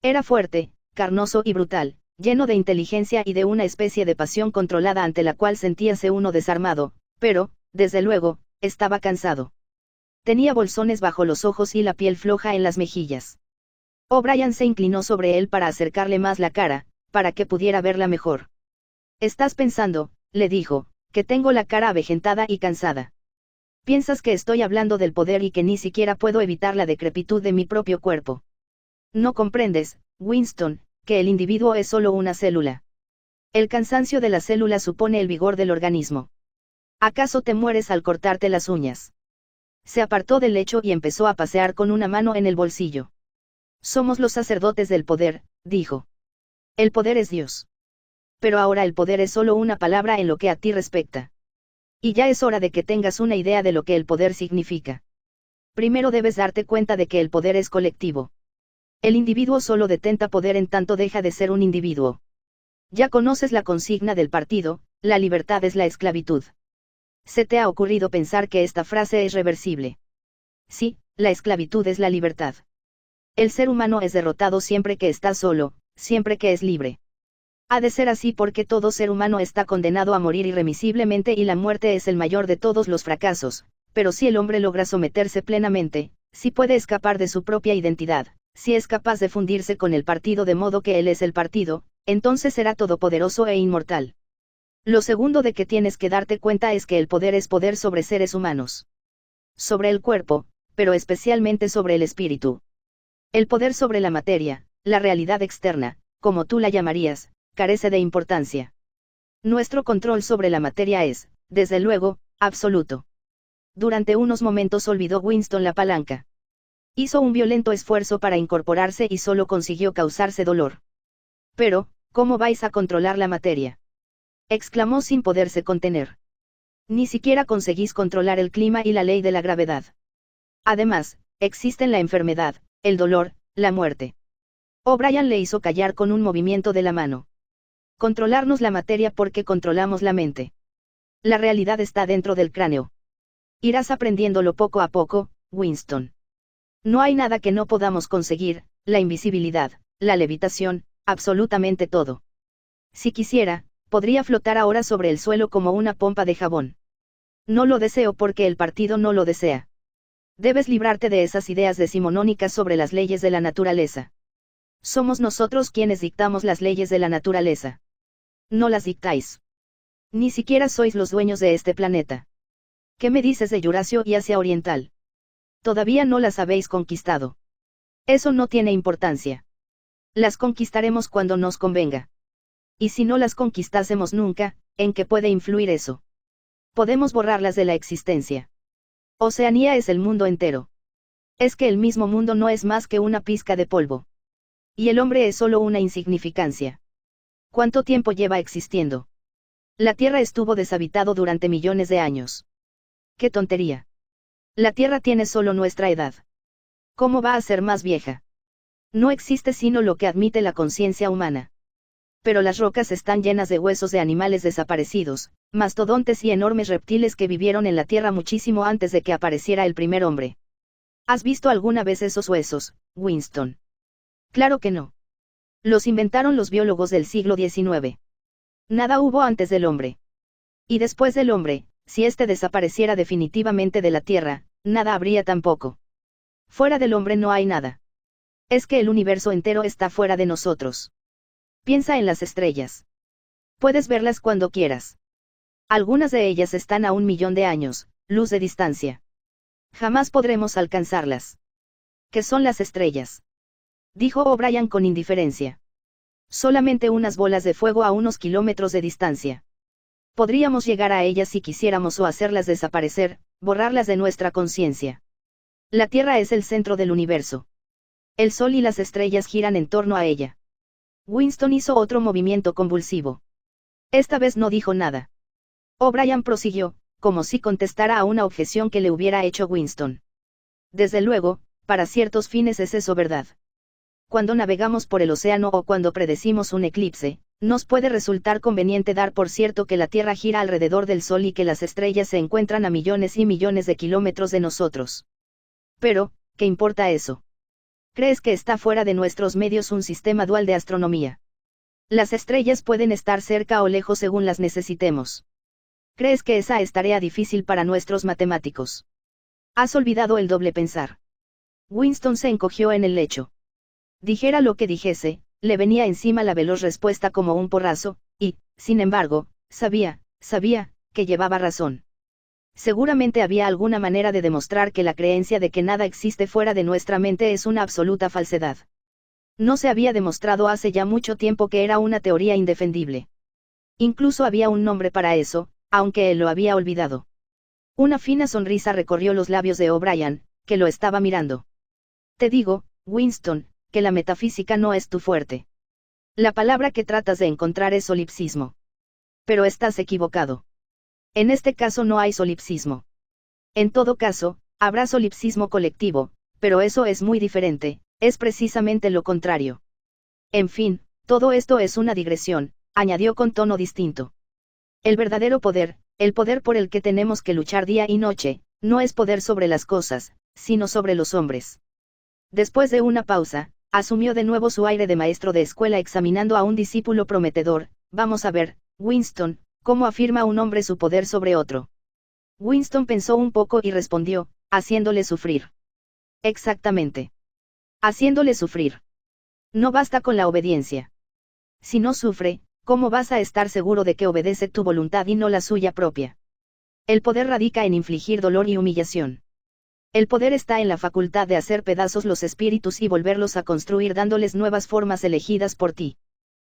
Speaker 1: Era fuerte, carnoso y brutal, lleno de inteligencia y de una especie de pasión controlada ante la cual sentíase uno desarmado, pero, desde luego, estaba cansado. Tenía bolsones bajo los ojos y la piel floja en las mejillas. O'Brien se inclinó sobre él para acercarle más la cara, para que pudiera verla mejor. «Estás pensando», le dijo, «que tengo la cara avejentada y cansada. Piensas que estoy hablando del poder y que ni siquiera puedo evitar la decrepitud de mi propio cuerpo. No comprendes, Winston, que el individuo es solo una célula. El cansancio de la célula supone el vigor del organismo. ¿Acaso te mueres al cortarte las uñas?». Se apartó del lecho y empezó a pasear con una mano en el bolsillo. «Somos los sacerdotes del poder», dijo. «El poder es Dios. Pero ahora el poder es solo una palabra en lo que a ti respecta. Y ya es hora de que tengas una idea de lo que el poder significa. Primero debes darte cuenta de que el poder es colectivo. El individuo solo detenta poder en tanto deja de ser un individuo. Ya conoces la consigna del partido, la libertad es la esclavitud. ¿Se te ha ocurrido pensar que esta frase es reversible? Sí, la esclavitud es la libertad. El ser humano es derrotado siempre que está solo, siempre que es libre. Ha de ser así porque todo ser humano está condenado a morir irremisiblemente y la muerte es el mayor de todos los fracasos, pero si el hombre logra someterse plenamente, si puede escapar de su propia identidad, si es capaz de fundirse con el partido de modo que él es el partido, entonces será todopoderoso e inmortal. Lo segundo de que tienes que darte cuenta es que el poder es poder sobre seres humanos. Sobre el cuerpo, pero especialmente sobre el espíritu. El poder sobre la materia, la realidad externa, como tú la llamarías, carece de importancia. Nuestro control sobre la materia es, desde luego, absoluto. Durante unos momentos olvidó Winston la palanca. Hizo un violento esfuerzo para incorporarse y solo consiguió causarse dolor. «Pero, ¿cómo vais a controlar la materia?», exclamó sin poderse contener. «Ni siquiera conseguís controlar el clima y la ley de la gravedad. Además, existen la enfermedad, el dolor, la muerte». O'Brien le hizo callar con un movimiento de la mano. «Controlarnos la materia porque controlamos la mente. La realidad está dentro del cráneo. Irás aprendiéndolo poco a poco, Winston. No hay nada que no podamos conseguir, la invisibilidad, la levitación, absolutamente todo. Si quisiera, podría flotar ahora sobre el suelo como una pompa de jabón. No lo deseo porque el partido no lo desea. Debes librarte de esas ideas decimonónicas sobre las leyes de la naturaleza. Somos nosotros quienes dictamos las leyes de la naturaleza. No las dictáis. Ni siquiera sois los dueños de este planeta. ¿Qué me dices de Eurasio y Asia Oriental? Todavía no las habéis conquistado. Eso no tiene importancia. Las conquistaremos cuando nos convenga. Y si no las conquistásemos nunca, ¿en qué puede influir eso? Podemos borrarlas de la existencia. Oceanía es el mundo entero. Es que el mismo mundo no es más que una pizca de polvo. Y el hombre es solo una insignificancia. ¿Cuánto tiempo lleva existiendo? La Tierra estuvo deshabitado durante millones de años. ¡Qué tontería! La Tierra tiene solo nuestra edad. ¿Cómo va a ser más vieja? No existe sino lo que admite la conciencia humana. Pero las rocas están llenas de huesos de animales desaparecidos, mastodontes y enormes reptiles que vivieron en la Tierra muchísimo antes de que apareciera el primer hombre. ¿Has visto alguna vez esos huesos, Winston? Claro que no. Los inventaron los biólogos del siglo XIX. Nada hubo antes del hombre. Y después del hombre, si éste desapareciera definitivamente de la Tierra, nada habría tampoco. Fuera del hombre no hay nada. Es que el universo entero está fuera de nosotros. Piensa en las estrellas. Puedes verlas cuando quieras. Algunas de ellas están a 1.000.000 de años, luz de distancia. Jamás podremos alcanzarlas. ¿Qué son las estrellas?, dijo O'Brien con indiferencia. Solamente unas bolas de fuego a unos kilómetros de distancia. Podríamos llegar a ellas si quisiéramos o hacerlas desaparecer, borrarlas de nuestra conciencia. La Tierra es el centro del universo. El Sol y las estrellas giran en torno a ella. Winston hizo otro movimiento convulsivo. Esta vez no dijo nada. O'Brien prosiguió, como si contestara a una objeción que le hubiera hecho Winston. Desde luego, para ciertos fines es eso verdad. Cuando navegamos por el océano o cuando predecimos un eclipse, nos puede resultar conveniente dar por cierto que la Tierra gira alrededor del Sol y que las estrellas se encuentran a millones y millones de kilómetros de nosotros. Pero, ¿qué importa eso? ¿Crees que está fuera de nuestros medios un sistema dual de astronomía? Las estrellas pueden estar cerca o lejos según las necesitemos. ¿Crees que esa es tarea difícil para nuestros matemáticos? Has olvidado el doble pensar. Winston se encogió en el lecho. Dijera lo que dijese, le venía encima la veloz respuesta como un porrazo, y, sin embargo, sabía, que llevaba razón. Seguramente había alguna manera de demostrar que la creencia de que nada existe fuera de nuestra mente es una absoluta falsedad. No se había demostrado hace ya mucho tiempo que era una teoría indefendible. Incluso había un nombre para eso, aunque él lo había olvidado. Una fina sonrisa recorrió los labios de O'Brien, que lo estaba mirando. Te digo, Winston, que la metafísica no es tu fuerte. La palabra que tratas de encontrar es solipsismo. Pero estás equivocado. En este caso no hay solipsismo. En todo caso, habrá solipsismo colectivo, pero eso es muy diferente, es precisamente lo contrario. En fin, todo esto es una digresión, añadió con tono distinto. El verdadero poder, el poder por el que tenemos que luchar día y noche, no es poder sobre las cosas, sino sobre los hombres. Después de una pausa, asumió de nuevo su aire de maestro de escuela examinando a un discípulo prometedor. Vamos a ver, Winston, ¿cómo afirma un hombre su poder sobre otro? Winston pensó un poco y respondió, haciéndole sufrir. Exactamente. Haciéndole sufrir. No basta con la obediencia. Si no sufre, ¿cómo vas a estar seguro de que obedece tu voluntad y no la suya propia? El poder radica en infligir dolor y humillación. El poder está en la facultad de hacer pedazos los espíritus y volverlos a construir dándoles nuevas formas elegidas por ti.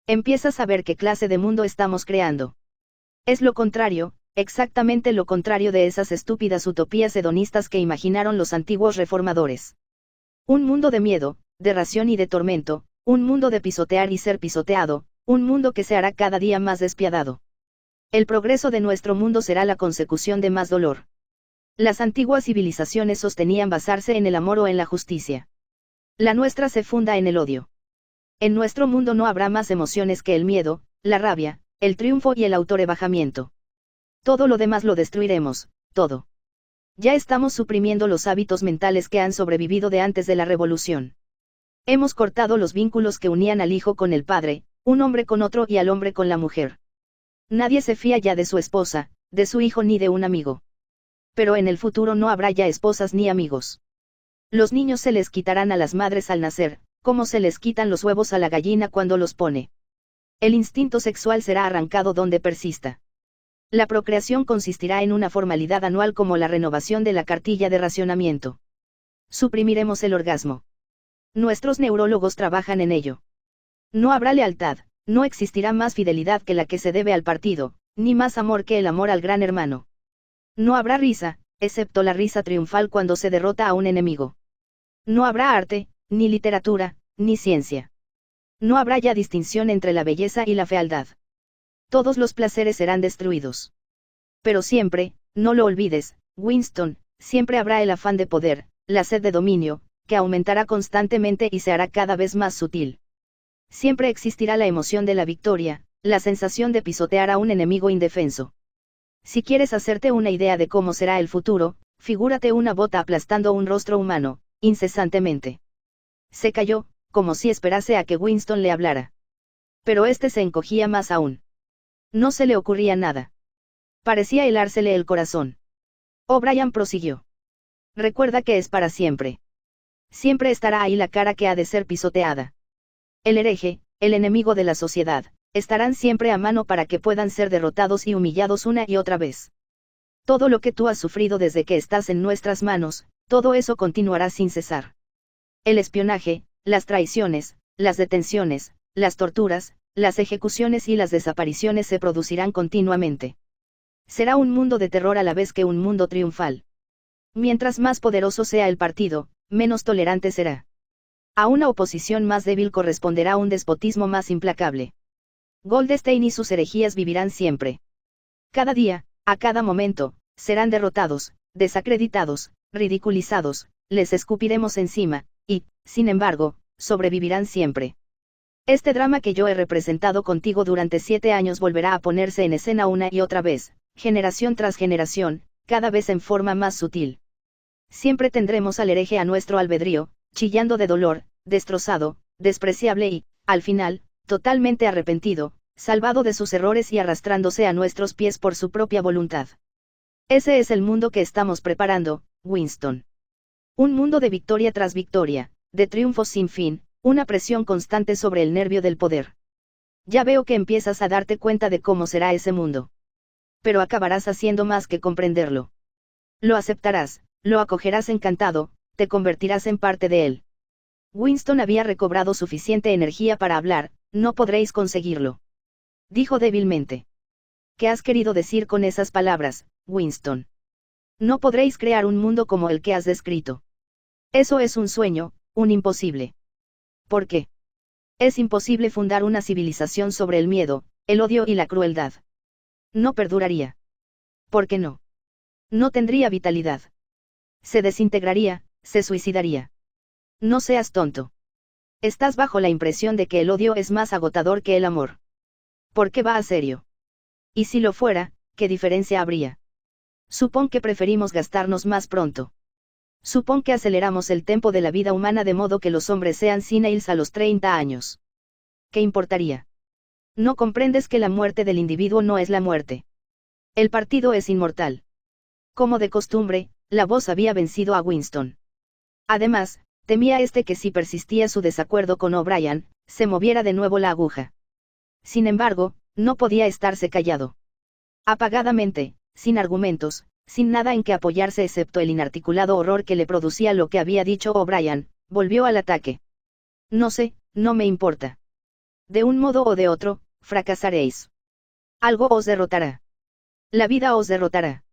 Speaker 1: Empiezas a ver qué clase de mundo estamos creando. Es lo contrario, exactamente lo contrario de esas estúpidas utopías hedonistas que imaginaron los antiguos reformadores. Un mundo de miedo, de ración y de tormento, un mundo de pisotear y ser pisoteado, un mundo que se hará cada día más despiadado. El progreso de nuestro mundo será la consecución de más dolor. Las antiguas civilizaciones sostenían basarse en el amor o en la justicia. La nuestra se funda en el odio. En nuestro mundo no habrá más emociones que el miedo, la rabia, el triunfo y el autorrebajamiento. Todo lo demás lo destruiremos, todo. Ya estamos suprimiendo los hábitos mentales que han sobrevivido de antes de la revolución. Hemos cortado los vínculos que unían al hijo con el padre, un hombre con otro y al hombre con la mujer. Nadie se fía ya de su esposa, de su hijo ni de un amigo. Pero en el futuro no habrá ya esposas ni amigos. Los niños se les quitarán a las madres al nacer, como se les quitan los huevos a la gallina cuando los pone. El instinto sexual será arrancado donde persista. La procreación consistirá en una formalidad anual como la renovación de la cartilla de racionamiento. Suprimiremos el orgasmo. Nuestros neurólogos trabajan en ello. No habrá lealtad, no existirá más fidelidad que la que se debe al partido, ni más amor que el amor al gran hermano. No habrá risa, excepto la risa triunfal cuando se derrota a un enemigo. No habrá arte, ni literatura, ni ciencia. No habrá ya distinción entre la belleza y la fealdad. Todos los placeres serán destruidos. Pero siempre, no lo olvides, Winston, siempre habrá el afán de poder, la sed de dominio, que aumentará constantemente y se hará cada vez más sutil. Siempre existirá la emoción de la victoria, la sensación de pisotear a un enemigo indefenso. Si quieres hacerte una idea de cómo será el futuro, figúrate una bota aplastando un rostro humano, incesantemente. Se calló, como si esperase a que Winston le hablara. Pero este se encogía más aún. No se le ocurría nada. Parecía helársele el corazón. O'Brien prosiguió. Recuerda que es para siempre. Siempre estará ahí la cara que ha de ser pisoteada. El hereje, el enemigo de la sociedad, estarán siempre a mano para que puedan ser derrotados y humillados una y otra vez. Todo lo que tú has sufrido desde que estás en nuestras manos, todo eso continuará sin cesar. El espionaje, las traiciones, las detenciones, las torturas, las ejecuciones y las desapariciones se producirán continuamente. Será un mundo de terror a la vez que un mundo triunfal. Mientras más poderoso sea el partido, menos tolerante será. A una oposición más débil corresponderá un despotismo más implacable. Goldstein y sus herejías vivirán siempre. Cada día, a cada momento, serán derrotados, desacreditados, ridiculizados, les escupiremos encima, y, sin embargo, sobrevivirán siempre. Este drama que yo he representado contigo durante 7 años volverá a ponerse en escena una y otra vez, generación tras generación, cada vez en forma más sutil. Siempre tendremos al hereje a nuestro albedrío, chillando de dolor, destrozado, despreciable y, al final, totalmente arrepentido, salvado de sus errores y arrastrándose a nuestros pies por su propia voluntad. Ese es el mundo que estamos preparando, Winston. Un mundo de victoria tras victoria, de triunfos sin fin, una presión constante sobre el nervio del poder. Ya veo que empiezas a darte cuenta de cómo será ese mundo. Pero acabarás haciendo más que comprenderlo. Lo aceptarás, lo acogerás encantado, te convertirás en parte de él. Winston había recobrado suficiente energía para hablar. No podréis conseguirlo, dijo débilmente. ¿Qué has querido decir con esas palabras, Winston? No podréis crear un mundo como el que has descrito. Eso es un sueño, un imposible. ¿Por qué? Es imposible fundar una civilización sobre el miedo, el odio y la crueldad. No perduraría. ¿Por qué no? No tendría vitalidad. Se desintegraría, se suicidaría. No seas tonto. Estás bajo la impresión de que el odio es más agotador que el amor. ¿Por qué va a serio? Y si lo fuera, ¿qué diferencia habría? Supón que preferimos gastarnos más pronto. Supón que aceleramos el tempo de la vida humana de modo que los hombres sean seniles a los 30 años. ¿Qué importaría? No comprendes que la muerte del individuo no es la muerte. El partido es inmortal. Como de costumbre, la voz había vencido a Winston. Además, temía que si persistía su desacuerdo con O'Brien, se moviera de nuevo la aguja. Sin embargo, no podía estarse callado. Apagadamente, sin argumentos, sin nada en que apoyarse excepto el inarticulado horror que le producía lo que había dicho O'Brien, volvió al ataque. No sé, no me importa. De un modo o de otro, fracasaréis. Algo os derrotará. La vida os derrotará.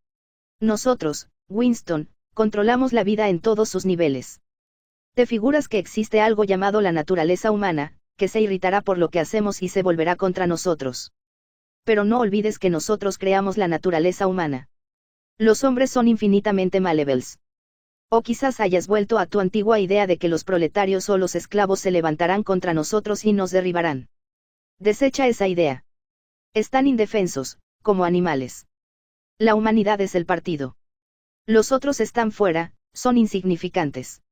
Speaker 1: Nosotros, Winston, controlamos la vida en todos sus niveles. ¿Te figuras que existe algo llamado la naturaleza humana, que se irritará por lo que hacemos y se volverá contra nosotros? Pero no olvides que nosotros creamos la naturaleza humana. Los hombres son infinitamente malévolos. O quizás hayas vuelto a tu antigua idea de que los proletarios o los esclavos se levantarán contra nosotros y nos derribarán. Desecha esa idea. Están indefensos, como animales. La humanidad es el partido. Los otros están fuera, son insignificantes.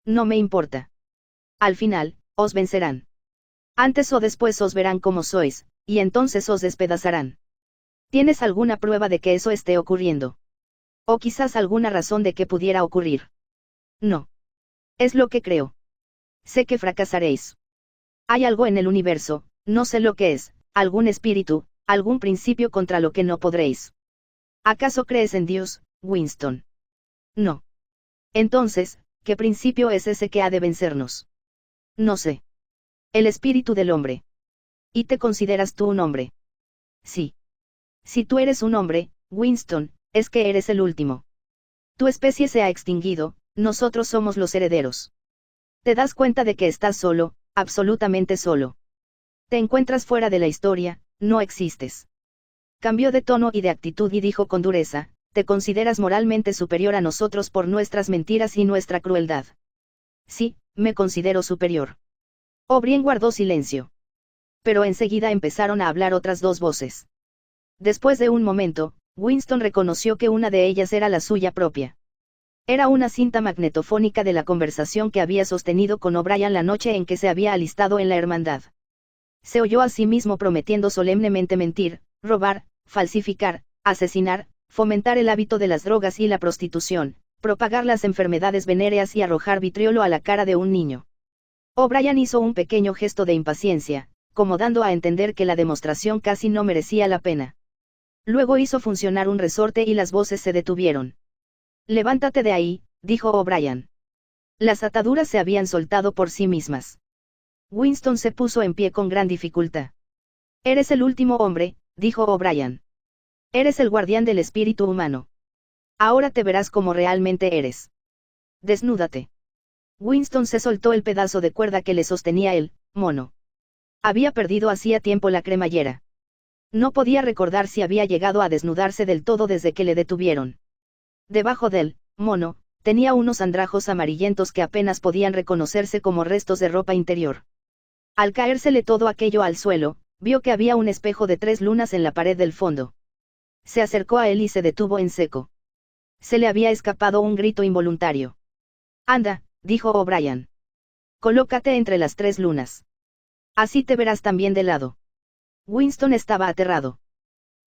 Speaker 1: No me importa. Al final, os vencerán. Antes o después os verán como sois, y entonces os despedazarán. ¿Tienes alguna prueba de que eso esté ocurriendo? O quizás alguna razón de que pudiera ocurrir. No. Es lo que creo. Sé que fracasaréis. Hay algo en el universo, no sé lo que es, algún espíritu, algún principio contra lo que no podréis. ¿Acaso crees en Dios, Winston? No. Entonces, ¿qué principio es ese que ha de vencernos? No sé. El espíritu del hombre. ¿Y te consideras tú un hombre? Sí. Si tú eres un hombre, Winston, es que eres el último. Tu especie se ha extinguido, nosotros somos los herederos. ¿Te das cuenta de que estás solo, absolutamente solo? Te encuentras fuera de la historia, no existes. Cambió de tono y de actitud y dijo con dureza, te consideras moralmente superior a nosotros por nuestras mentiras y nuestra crueldad. Sí, me considero superior. O'Brien guardó silencio. Pero enseguida empezaron a hablar otras dos voces. Después de un momento, Winston reconoció que una de ellas era la suya propia. Era una cinta magnetofónica de la conversación que había sostenido con O'Brien la noche en que se había alistado en la hermandad. Se oyó a sí mismo prometiendo solemnemente mentir, robar, falsificar, asesinar, fomentar el hábito de las drogas y la prostitución, propagar las enfermedades venéreas y arrojar vitriolo a la cara de un niño. O'Brien hizo un pequeño gesto de impaciencia, como dando a entender que la demostración casi no merecía la pena. Luego hizo funcionar un resorte y las voces se detuvieron. Levántate de ahí, dijo O'Brien. Las ataduras se habían soltado por sí mismas. Winston se puso en pie con gran dificultad. Eres el último hombre, dijo O'Brien. Eres el guardián del espíritu humano. Ahora te verás como realmente eres. Desnúdate. Winston se soltó el pedazo de cuerda que le sostenía el mono. Había perdido hacía tiempo la cremallera. No podía recordar si había llegado a desnudarse del todo desde que le detuvieron. Debajo del mono, tenía unos andrajos amarillentos que apenas podían reconocerse como restos de ropa interior. Al caérsele todo aquello al suelo, vio que había un espejo de 3 lunas en la pared del fondo. Se acercó a él y se detuvo en seco. Se le había escapado un grito involuntario. Anda, dijo O'Brien. Colócate entre las 3 lunas. Así te verás también de lado. Winston estaba aterrado.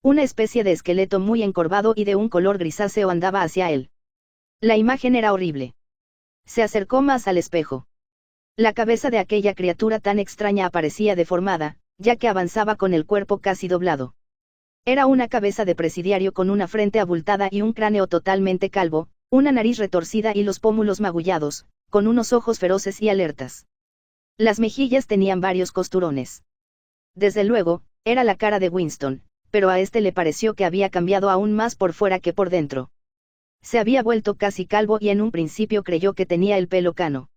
Speaker 1: Una especie de esqueleto muy encorvado y de un color grisáceo andaba hacia él. La imagen era horrible. Se acercó más al espejo. La cabeza de aquella criatura tan extraña aparecía deformada, ya que avanzaba con el cuerpo casi doblado. Era una cabeza de presidiario con una frente abultada y un cráneo totalmente calvo, una nariz retorcida y los pómulos magullados, con unos ojos feroces y alertas. Las mejillas tenían varios costurones. Desde luego, era la cara de Winston, pero a este le pareció que había cambiado aún más por fuera que por dentro. Se había vuelto casi calvo y en un principio creyó que tenía el pelo cano.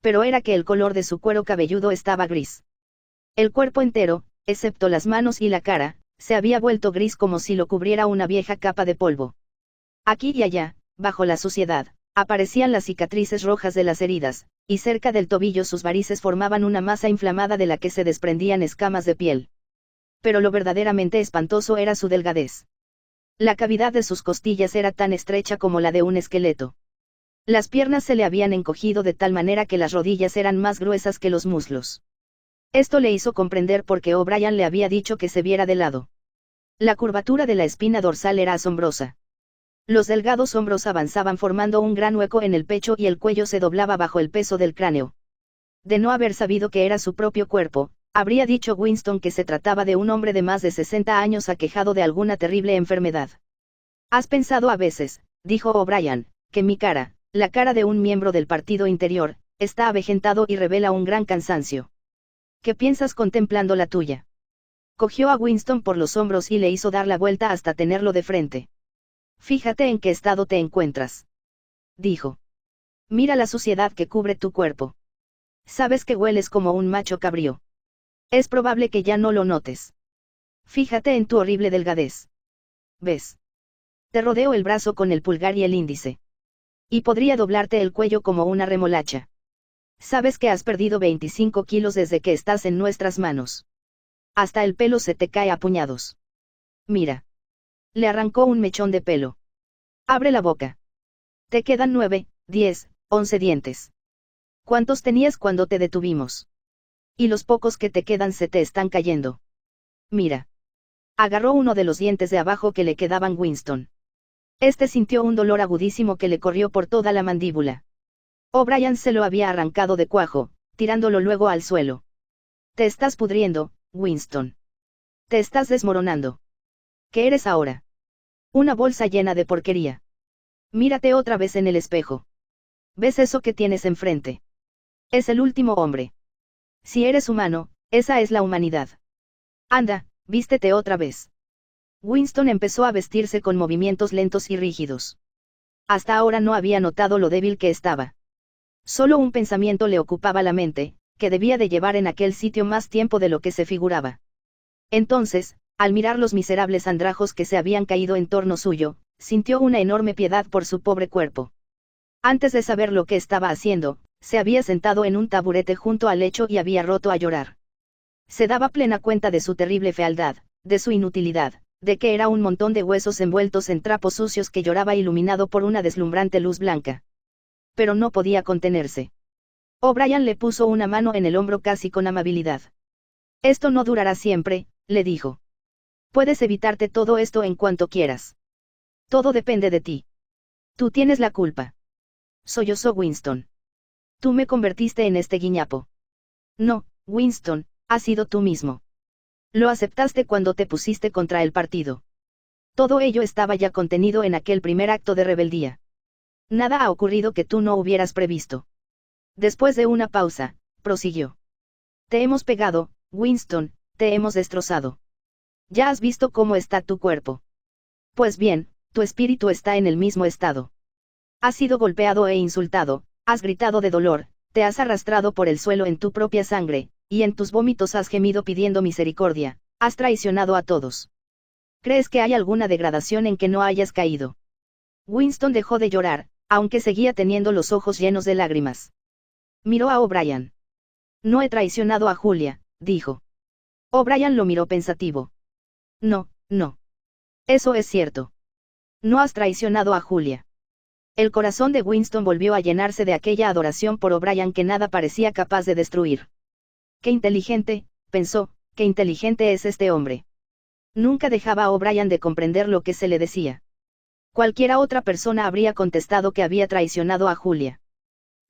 Speaker 1: Pero era que el color de su cuero cabelludo estaba gris. El cuerpo entero, excepto las manos y la cara, se había vuelto gris como si lo cubriera una vieja capa de polvo. Aquí y allá, bajo la suciedad, aparecían las cicatrices rojas de las heridas, y cerca del tobillo sus varices formaban una masa inflamada de la que se desprendían escamas de piel. Pero lo verdaderamente espantoso era su delgadez. La cavidad de sus costillas era tan estrecha como la de un esqueleto. Las piernas se le habían encogido de tal manera que las rodillas eran más gruesas que los muslos. Esto le hizo comprender por qué O'Brien le había dicho que se viera de lado. La curvatura de la espina dorsal era asombrosa. Los delgados hombros avanzaban formando un gran hueco en el pecho y el cuello se doblaba bajo el peso del cráneo. De no haber sabido que era su propio cuerpo, habría dicho Winston que se trataba de un hombre de más de 60 años aquejado de alguna terrible enfermedad. ¿Has pensado a veces, dijo O'Brien, que mi cara, la cara de un miembro del partido interior, está avejentado y revela un gran cansancio? ¿Qué piensas contemplando la tuya? Cogió a Winston por los hombros y le hizo dar la vuelta hasta tenerlo de frente. Fíjate en qué estado te encuentras, dijo. Mira la suciedad que cubre tu cuerpo. Sabes que hueles como un macho cabrío. Es probable que ya no lo notes. Fíjate en tu horrible delgadez. ¿Ves? Te rodeo el brazo con el pulgar y el índice. Y podría doblarte el cuello como una remolacha. Sabes que has perdido 25 kilos desde que estás en nuestras manos. Hasta el pelo se te cae a puñados. Mira. Le arrancó un mechón de pelo. Abre la boca. Te quedan 9, 10, 11 dientes. ¿Cuántos tenías cuando te detuvimos? Y los pocos que te quedan se te están cayendo. Mira. Agarró uno de los dientes de abajo que le quedaban Winston. Este sintió un dolor agudísimo que le corrió por toda la mandíbula. O'Brien se lo había arrancado de cuajo, tirándolo luego al suelo. Te estás pudriendo, Winston. Te estás desmoronando. ¿Qué eres ahora? Una bolsa llena de porquería. Mírate otra vez en el espejo. ¿Ves eso que tienes enfrente? Es el último hombre. Si eres humano, esa es la humanidad. Anda, vístete otra vez. Winston empezó a vestirse con movimientos lentos y rígidos. Hasta ahora no había notado lo débil que estaba. Solo un pensamiento le ocupaba la mente, que debía de llevar en aquel sitio más tiempo de lo que se figuraba. Entonces, al mirar los miserables andrajos que se habían caído en torno suyo, sintió una enorme piedad por su pobre cuerpo. Antes de saber lo que estaba haciendo, se había sentado en un taburete junto al lecho y había roto a llorar. Se daba plena cuenta de su terrible fealdad, de su inutilidad, de que era un montón de huesos envueltos en trapos sucios que lloraba iluminado por una deslumbrante luz blanca. Pero no podía contenerse. O'Brien le puso una mano en el hombro casi con amabilidad. Esto no durará siempre, le dijo. Puedes evitarte todo esto en cuanto quieras. Todo depende de ti. Tú tienes la culpa. Sollozó Winston. Tú me convertiste en este guiñapo. No, Winston, has sido tú mismo. Lo aceptaste cuando te pusiste contra el partido. Todo ello estaba ya contenido en aquel primer acto de rebeldía. Nada ha ocurrido que tú no hubieras previsto. Después de una pausa, prosiguió. Te hemos pegado, Winston, te hemos destrozado. Ya has visto cómo está tu cuerpo. Pues bien, tu espíritu está en el mismo estado. Has sido golpeado e insultado, has gritado de dolor, te has arrastrado por el suelo en tu propia sangre, y en tus vómitos has gemido pidiendo misericordia, has traicionado a todos. ¿Crees que hay alguna degradación en que no hayas caído? Winston dejó de llorar, aunque seguía teniendo los ojos llenos de lágrimas. Miró a O'Brien. No he traicionado a Julia, dijo. O'Brien lo miró pensativo. No, no. Eso es cierto. No has traicionado a Julia. El corazón de Winston volvió a llenarse de aquella adoración por O'Brien que nada parecía capaz de destruir. Qué inteligente, pensó, qué inteligente es este hombre. Nunca dejaba a O'Brien de comprender lo que se le decía. Cualquiera otra persona habría contestado que había traicionado a Julia.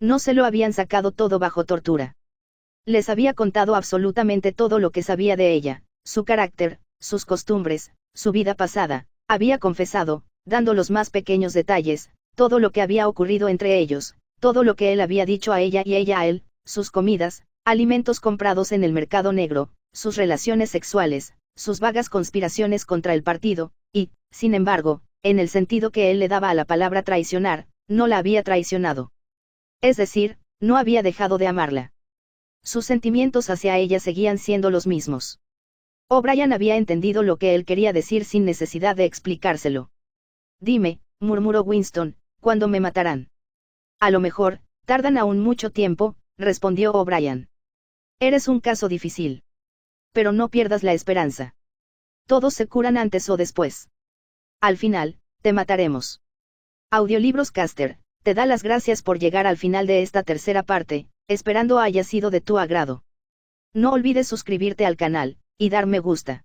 Speaker 1: No se lo habían sacado todo bajo tortura. Les había contado absolutamente todo lo que sabía de ella, su carácter, sus costumbres, su vida pasada, había confesado, dando los más pequeños detalles, todo lo que había ocurrido entre ellos, todo lo que él había dicho a ella y ella a él, sus comidas, alimentos comprados en el mercado negro, sus relaciones sexuales, sus vagas conspiraciones contra el partido, y, sin embargo, en el sentido que él le daba a la palabra traicionar, no la había traicionado. Es decir, no había dejado de amarla. Sus sentimientos hacia ella seguían siendo los mismos. O'Brien había entendido lo que él quería decir sin necesidad de explicárselo. Dime, murmuró Winston, ¿cuándo me matarán? A lo mejor, tardan aún mucho tiempo, respondió O'Brien. Eres un caso difícil. Pero no pierdas la esperanza. Todos se curan antes o después. Al final, te mataremos. Audiolibros Caster, te da las gracias por llegar al final de esta tercera parte, esperando haya sido de tu agrado. No olvides suscribirte al canal, y dar me gusta.